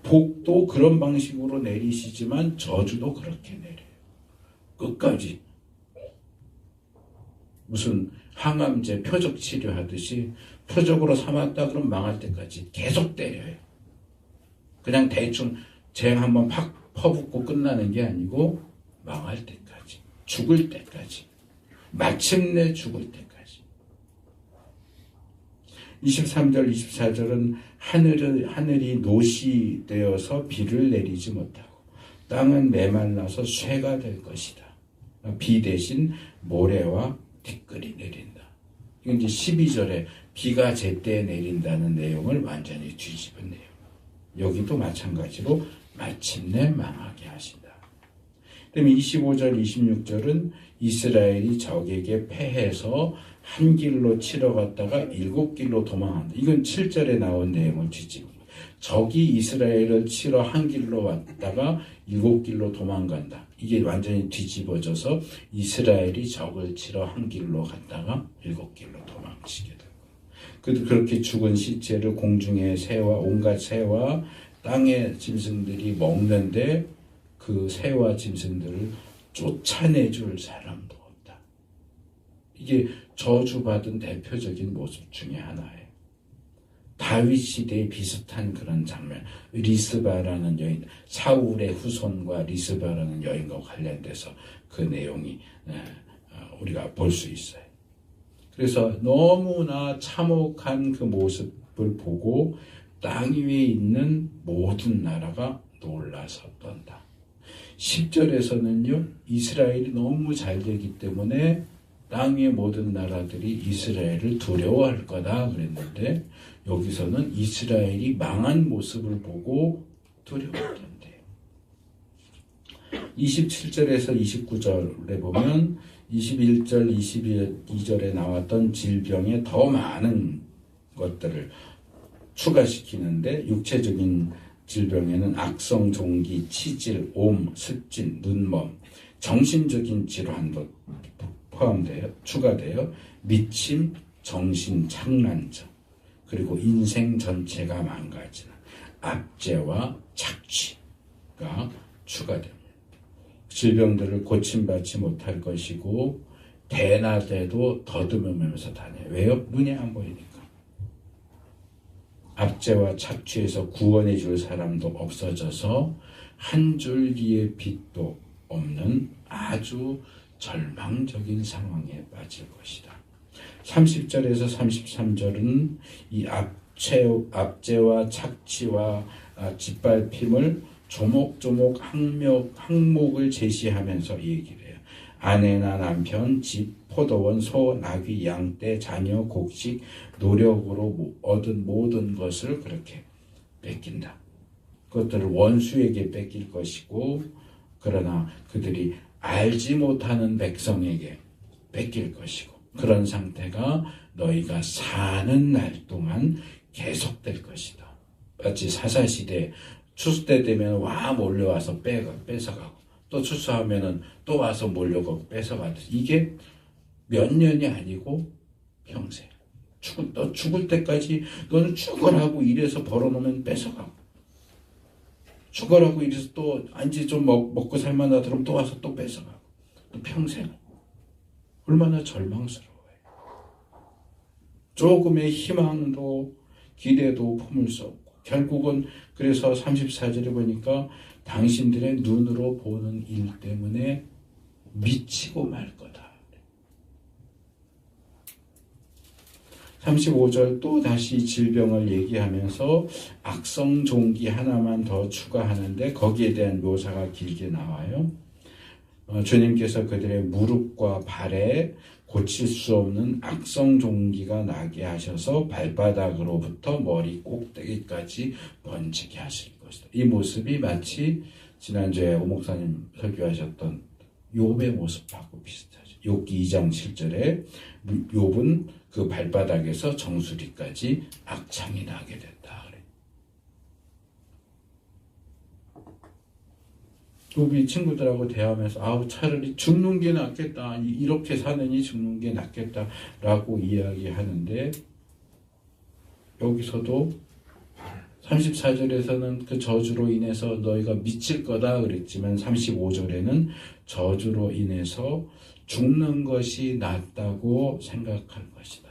복도 그런 방식으로 내리시지만 저주도 그렇게 내려요. 끝까지. 무슨 항암제 표적 치료하듯이 표적으로 삼았다 그럼 망할 때까지 계속 때려요. 그냥 대충 재앙 한번 팍 퍼붓고 끝나는 게 아니고 망할 때까지, 죽을 때까지, 마침내 죽을 때까지. 23절 24절은 하늘이 노시 되어서 비를 내리지 못하고 땅은 메말라서 쇠가 될 것이다. 비 대신 모래와 티끌이 내린다. 이건 이제 12절에 비가 제때 내린다는 내용을 완전히 뒤집은 내용. 여기도 마찬가지로 마침내 망하게 하신다. 그다음에 25절 26절은 이스라엘이 적에게 패해서 한 길로 치러 갔다가 7길로 도망한다. 이건 7절에 나온 내용을 뒤집은 거예요. 적이 이스라엘을 치러 한 길로 왔다가 7길로 도망간다. 이게 완전히 뒤집어져서 이스라엘이 적을 치러 한 길로 갔다가 7길로 도망치게 되고, 그렇게 죽은 시체를 공중의 새와 온갖 새와 땅의 짐승들이 먹는데 그 새와 짐승들을 쫓아내줄 사람도 없다. 이게 저주받은 대표적인 모습 중에 하나예요. 다윗 시대에 비슷한 그런 장면, 리스바라는 여인, 사울의 후손과 리스바라는 여인과 관련돼서 그 내용이 우리가 볼 수 있어요. 그래서 너무나 참혹한 그 모습을 보고 땅 위에 있는 모든 나라가 놀라서 떤다. 10절에서는요, 이스라엘이 너무 잘 되기 때문에 땅 위의 모든 나라들이 이스라엘을 두려워할 거다 그랬는데, 여기서는 이스라엘이 망한 모습을 보고 두려워한대. 27절에서 29절에 보면 21절, 22절에 나왔던 질병에 더 많은 것들을 추가시키는데, 육체적인 질병에는 악성 종기, 치질, 옴, 습진, 눈먼, 정신적인 질환도 추가되어 미침, 정신 착란증, 그리고 인생 전체가 망가지는 압제와 착취가 추가됩니다. 질병들을 고침받지 못할 것이고 대낮에도 더듬으면서 다녀요. 왜요? 눈이 안 보이니까. 압제와 착취에서 구원해 줄 사람도 없어져서 한 줄기의 빛도 없는 아주 절망적인 상황에 빠질 것이다. 30절에서 33절은 이 압제와 착취와 짓밟힘을 조목조목 항목을 제시하면서 얘기를 해요. 아내나 남편, 집, 포도원, 소, 나귀, 양떼, 자녀, 곡식, 노력으로 얻은 모든 것을 그렇게 뺏긴다. 그것들을 원수에게 뺏길 것이고, 그러나 그들이 알지 못하는 백성에게 뺏길 것이고, 그런 상태가 너희가 사는 날 동안 계속될 것이다. 마치 사사시대 추수 때 되면 와 몰려와서 뺏어가고, 또 추수하면은 또 와서 몰려가고 뺏어가듯이, 이게 몇 년이 아니고 평생 너 죽을 때까지 너는 죽어라고 이래서 벌어놓으면 뺏어가고, 죽어라고 이래서 또 이제 좀 먹고 살만하다 그러면 또 와서 또 뺏어가고, 또 평생. 얼마나 절망스러워요. 조금의 희망도 기대도 품을 수 없고, 결국은 그래서 34절에 보니까 당신들의 눈으로 보는 일 때문에 미치고 말 거다. 35절 또 다시 질병을 얘기하면서 악성 종기 하나만 더 추가하는데 거기에 대한 묘사가 길게 나와요. 주님께서 그들의 무릎과 발에 고칠 수 없는 악성 종기가 나게 하셔서 발바닥으로부터 머리 꼭대기까지 번지게 하실 것이다. 이 모습이 마치 지난주에 오 목사님 설교하셨던 욥의 모습하고 비슷하죠. 욥기 2장 7절에 욥은 그 발바닥에서 정수리까지 악창이 나게 됐다. 욥이 친구들하고 대화하면서 차라리 죽는 게 낫겠다. 이렇게 사느니 죽는 게 낫겠다라고 이야기하는데, 여기서도 34절에서는 그 저주로 인해서 너희가 미칠 거다 그랬지만 35절에는 저주로 인해서 죽는 것이 낫다고 생각할 것이다.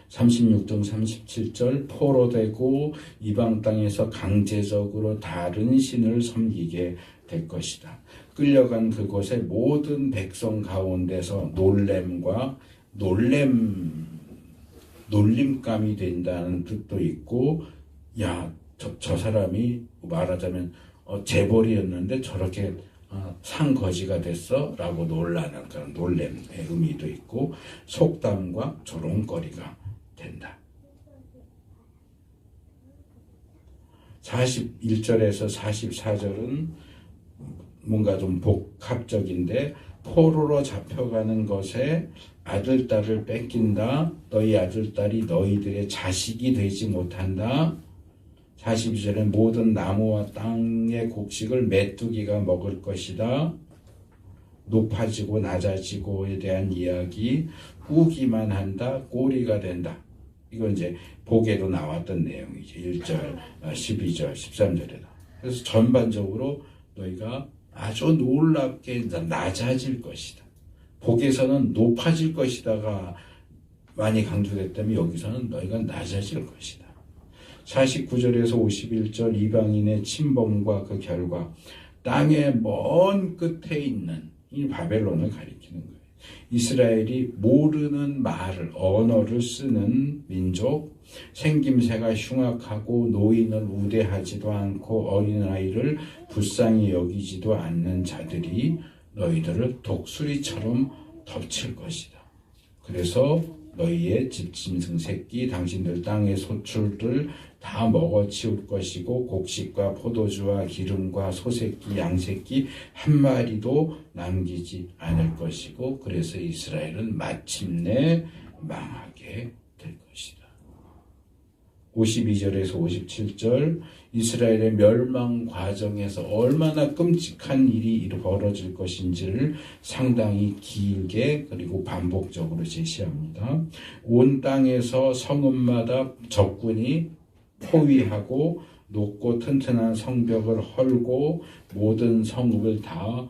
36절 37절 포로되고 이방 땅에서 강제적으로 다른 신을 섬기게 될 것이다. 끌려간 그곳의 모든 백성 가운데서 놀림감이 된다는 뜻도 있고, 저 사람이 말하자면 재벌이었는데 저렇게 상거지가 됐어? 라고 놀라는 그런 놀램의 의미도 있고, 속담과 조롱거리가 된다. 41절에서 44절은 뭔가 좀 복합적인데, 포로로 잡혀가는 것에 아들, 딸을 뺏긴다. 너희 아들, 딸이 너희들의 자식이 되지 못한다. 42절에 모든 나무와 땅의 곡식을 메뚜기가 먹을 것이다. 높아지고 낮아지고에 대한 이야기, 꾸기만 한다. 꼬리가 된다. 이건 이제 복에도 나왔던 내용이죠. 1절, 12절, 13절에도. 그래서 전반적으로 너희가 아주 놀랍게 낮아질 것이다. 복에서는 높아질 것이다가 많이 강조됐다면 여기서는 너희가 낮아질 것이다. 49절에서 51절 이방인의 침범과 그 결과, 땅의 먼 끝에 있는 이 바벨론을 가리키는 거예요. 이스라엘이 모르는 말을, 언어를 쓰는 민족, 생김새가 흉악하고 노인을 우대하지도 않고 어린아이를 불쌍히 여기지도 않는 자들이 너희들을 독수리처럼 덮칠 것이다. 그래서 너희의 집짐승 새끼, 당신들 땅의 소출들 다 먹어치울 것이고, 곡식과 포도주와 기름과 소새끼, 양새끼 한 마리도 남기지 않을 것이고, 그래서 이스라엘은 마침내 망하게 될 것이다. 52절에서 57절 이스라엘의 멸망 과정에서 얼마나 끔찍한 일이 벌어질 것인지를 상당히 길게 그리고 반복적으로 제시합니다. 온 땅에서 성읍마다 적군이 포위하고 높고 튼튼한 성벽을 헐고 모든 성읍을 다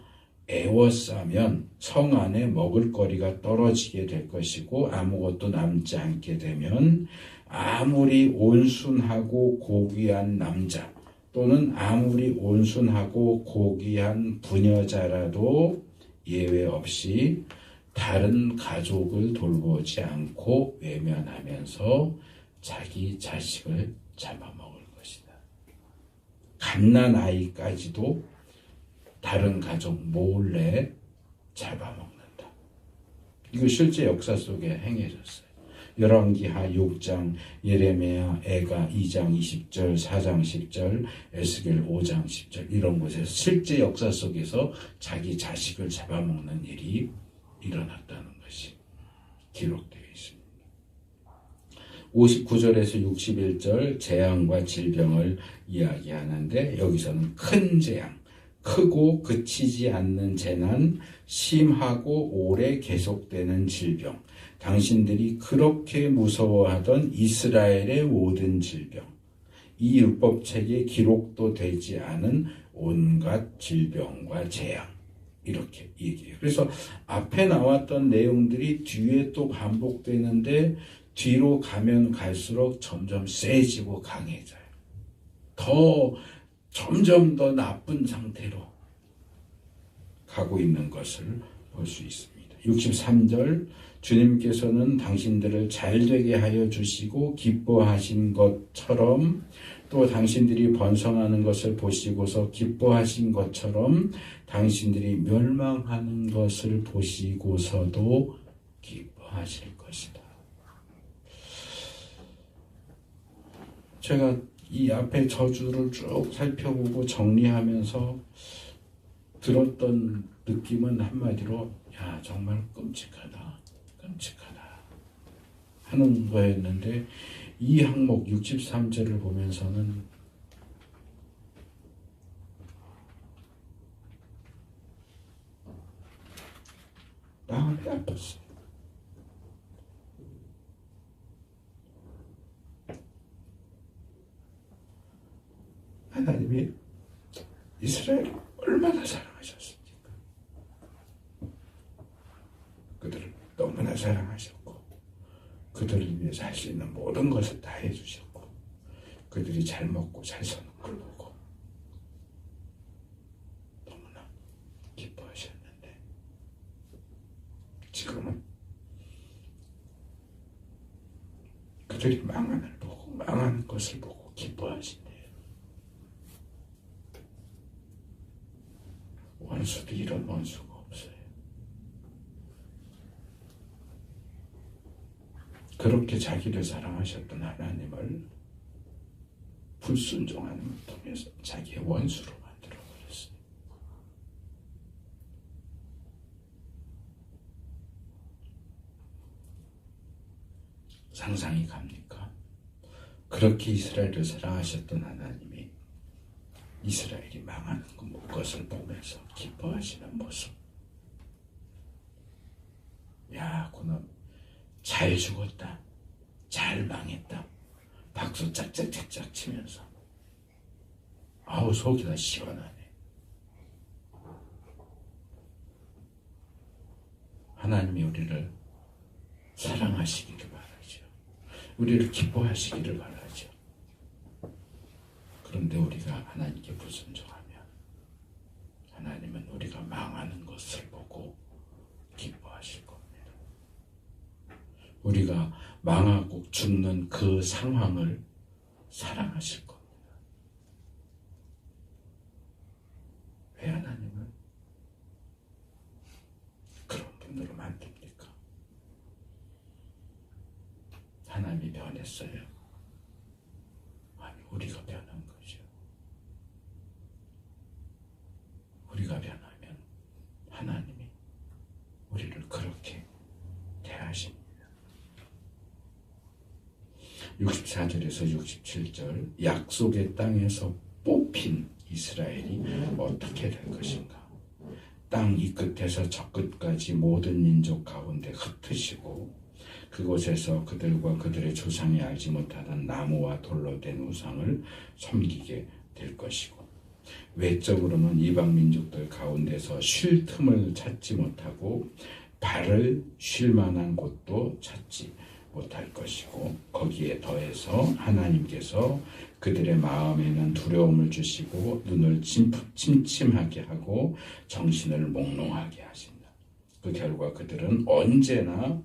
에워싸면 성 안에 먹을거리가 떨어지게 될 것이고, 아무것도 남지 않게 되면 아무리 온순하고 고귀한 남자 또는 아무리 온순하고 고귀한 부녀자라도 예외 없이 다른 가족을 돌보지 않고 외면하면서 자기 자식을 잡아먹을 것이다. 갓난아이까지도 다른 가족 몰래 잡아먹는다. 이거 실제 역사 속에 행해졌어요. 열왕기하 6장, 예레미야, 애가 2장 20절, 4장 10절, 에스겔 5장 10절 이런 곳에서 실제 역사 속에서 자기 자식을 잡아먹는 일이 일어났다는 것이 기록되어 있습니다. 59절에서 61절 재앙과 질병을 이야기하는데, 여기서는 큰 재앙, 크고 그치지 않는 재난, 심하고 오래 계속되는 질병, 당신들이 그렇게 무서워하던 이스라엘의 모든 질병, 이 율법책에 기록도 되지 않은 온갖 질병과 재앙, 이렇게 얘기해요. 그래서 앞에 나왔던 내용들이 뒤에 또 반복되는데 뒤로 가면 갈수록 점점 세지고 강해져요. 점점 더 나쁜 상태로 가고 있는 것을 볼 수 있습니다. 63절, 주님께서는 당신들을 잘되게 하여 주시고 기뻐하신 것처럼 또 당신들이 번성하는 것을 보시고서 기뻐하신 것처럼 당신들이 멸망하는 것을 보시고서도 기뻐하실 것이다. 제가 이 앞에 저주를 쭉 살펴보고 정리하면서 들었던 느낌은 한마디로 야 정말 끔찍하다 하는 거였는데 이 항목 63절을 보면서는 마음이 아팠어요. 하나님이 이스라엘을 얼마나 사랑하셨습니까? 그들을 너무나 사랑하셨고 그들을 위해서 할 수 있는 모든 것을 다 해주셨고 그들이 잘 먹고 잘 사는 걸 보고 너무나 기뻐하셨는데 지금은 그들이 망하는 것을 보고 기뻐하신대요. 원수도 이런 원수가 없어요. 그렇게 자기를 사랑하셨던 하나님을 불순종하는 걸 통해서 자기의 원수로 만들어버렸어요. 상상이 갑니까? 그렇게 이스라엘을 사랑하셨던 하나님이 이스라엘이 망하는 것을 보면서 기뻐하시는 모습. 야, 그놈 잘 죽었다. 잘 망했다. 박수 짝짝짝짝 치면서 아우 속이 다 시원하네. 하나님이 우리를 사랑하시기를 바라죠. 우리를 기뻐하시기를 바라죠. 그런데 우리가 하나님께 불순종하면 하나님은 우리가 망하는 것을 보고 기뻐하실 겁니다. 우리가 망하고 죽는 그 상황을 사랑하실 겁니다. 왜 하나님은 그런 분으로 만듭니까? 하나님이 변했어요. 아니, 우리가 변한 거죠. 우리가 변하면 하나님이 우리를 그렇게 대하십니다. 64절에서 67절, 약속의 땅에서 뽑힌 이스라엘이 어떻게 될 것인가? 땅 이 끝에서 저 끝까지 모든 민족 가운데 흩으시고 그곳에서 그들과 그들의 조상이 알지 못하던 나무와 돌로 된 우상을 섬기게 될 것이고 외적으로는 이방 민족들 가운데서 쉴 틈을 찾지 못하고 발을 쉴 만한 곳도 찾지 못할 것이고 거기에 더해서 하나님께서 그들의 마음에는 두려움을 주시고 눈을 침침하게 하고 정신을 몽롱하게 하신다. 그 결과 그들은 언제나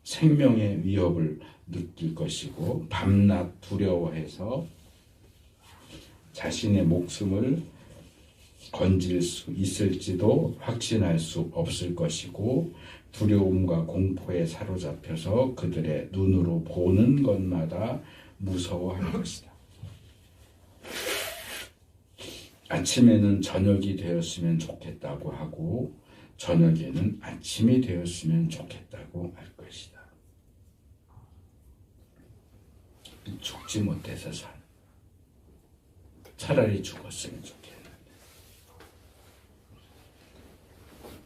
생명의 위협을 느낄 것이고 밤낮 두려워해서 자신의 목숨을 건질 수 있을지도 확신할 수 없을 것이고 두려움과 공포에 사로잡혀서 그들의 눈으로 보는 것마다 무서워할 것이다. 아침에는 저녁이 되었으면 좋겠다고 하고 저녁에는 아침이 되었으면 좋겠다고 할 것이다. 죽지 못해서 산. 차라리 죽었으면 좋겠는데.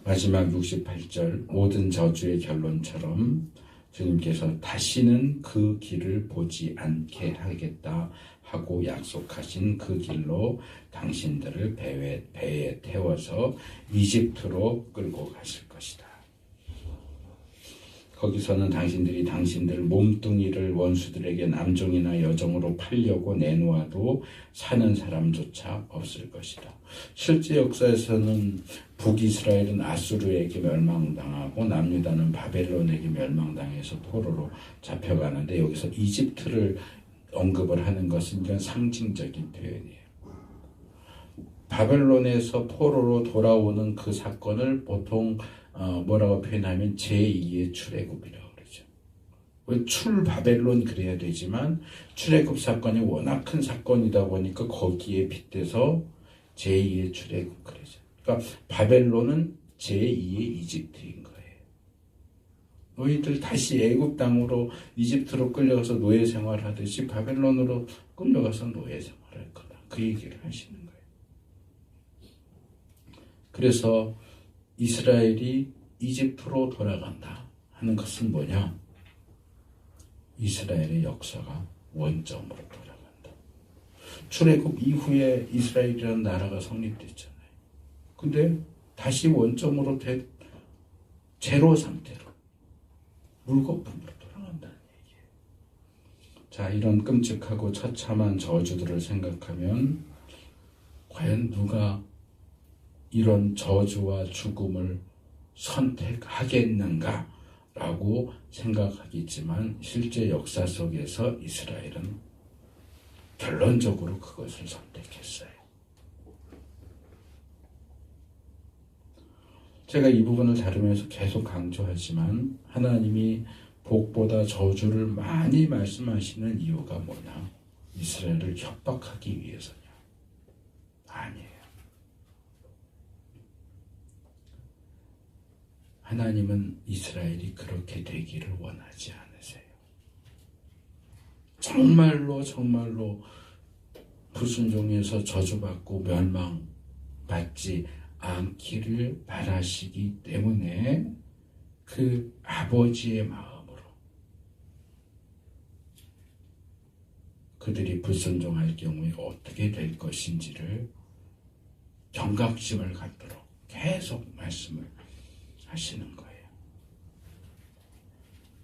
마지막 68절, 모든 저주의 결론처럼 주님께서 다시는 그 길을 보지 않게 하겠다 하고 약속하신 그 길로 당신들을 배에 태워서 이집트로 끌고 가실 것이다. 거기서는 당신들이 당신들 몸뚱이를 원수들에게 남종이나 여종으로 팔려고 내놓아도 사는 사람조차 없을 것이다. 실제 역사에서는 북이스라엘은 아수르에게 멸망당하고 남유다는 바벨론에게 멸망당해서 포로로 잡혀가는데 여기서 이집트를 언급을 하는 것은 이건 상징적인 표현이에요. 바벨론에서 포로로 돌아오는 그 사건을 보통 뭐라고 표현하면 제2의 출애굽이라고 그러죠. 출바벨론 그래야 되지만 출애굽 사건이 워낙 큰 사건이다 보니까 거기에 빗대서 제2의 출애굽 그러죠. 그러니까 바벨론은 제2의 이집트인 거예요. 너희들 다시 애굽 땅으로 이집트로 끌려가서 노예 생활하듯이 바벨론으로 끌려가서 노예 생활할 거다. 그 얘기를 하시는 거예요. 그래서 이스라엘이 이집트로 돌아간다 하는 것은 뭐냐? 이스라엘의 역사가 원점으로 돌아간다. 출애굽 이후에 이스라엘이라는 나라가 성립됐잖아요. 근데 다시 원점으로 된 제로 상태로 물거품으로 돌아간다는 얘기예요. 자, 이런 끔찍하고 처참한 저주들을 생각하면 과연 누가 이런 저주와 죽음을 선택하겠는가라고 생각하겠지만 실제 역사 속에서 이스라엘은 결론적으로 그것을 선택했어요. 제가 이 부분을 다루면서 계속 강조하지만 하나님이 복보다 저주를 많이 말씀하시는 이유가 뭐냐? 이스라엘을 협박하기 위해서냐? 아니에요. 하나님은 이스라엘이 그렇게 되기를 원하지 않으세요. 정말로 불순종해서 저주받고 멸망받지 않기를 바라시기 때문에 그 아버지의 마음으로 그들이 불순종할 경우에 어떻게 될 것인지를 경각심을 갖도록 계속 말씀을 하시는 거예요.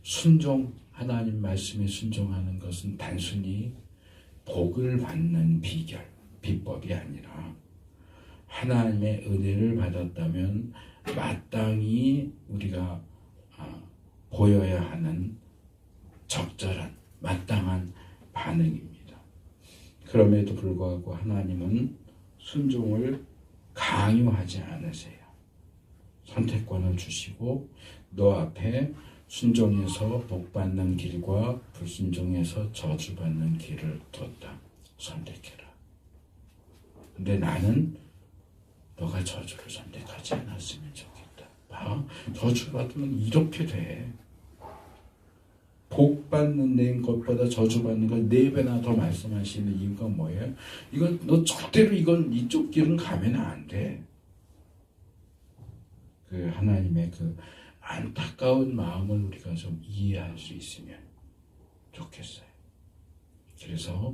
순종, 하나님 말씀에 순종하는 것은 단순히 복을 받는 비법이 아니라 하나님의 은혜를 받았다면 마땅히 우리가 보여야 하는 적절한 마땅한 반응입니다. 그럼에도 불구하고 하나님은 순종을 강요하지 않으세요. 선택권을 주시고 너 앞에 순종해서 복받는 길과 불순종해서 저주받는 길을 뒀다. 선택해라. 근데 나는 너가 저주를 선택하지 않았으면 좋겠다. 봐, 저주 받으면 이렇게 돼. 복받는 것보다 저주받는 걸 4배나 더 말씀하시는 이유가 뭐예요? 이건 너 절대로 이쪽 길은 가면 안 돼. 그 하나님의 그 안타까운 마음을 우리가 좀 이해할 수 있으면 좋겠어요. 그래서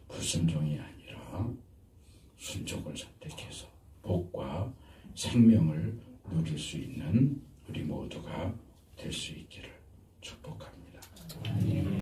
불순종이 아니라 순종을 선택해서 복과 생명을 누릴 수 있는 우리 모두가 될 수 있기를 축복합니다.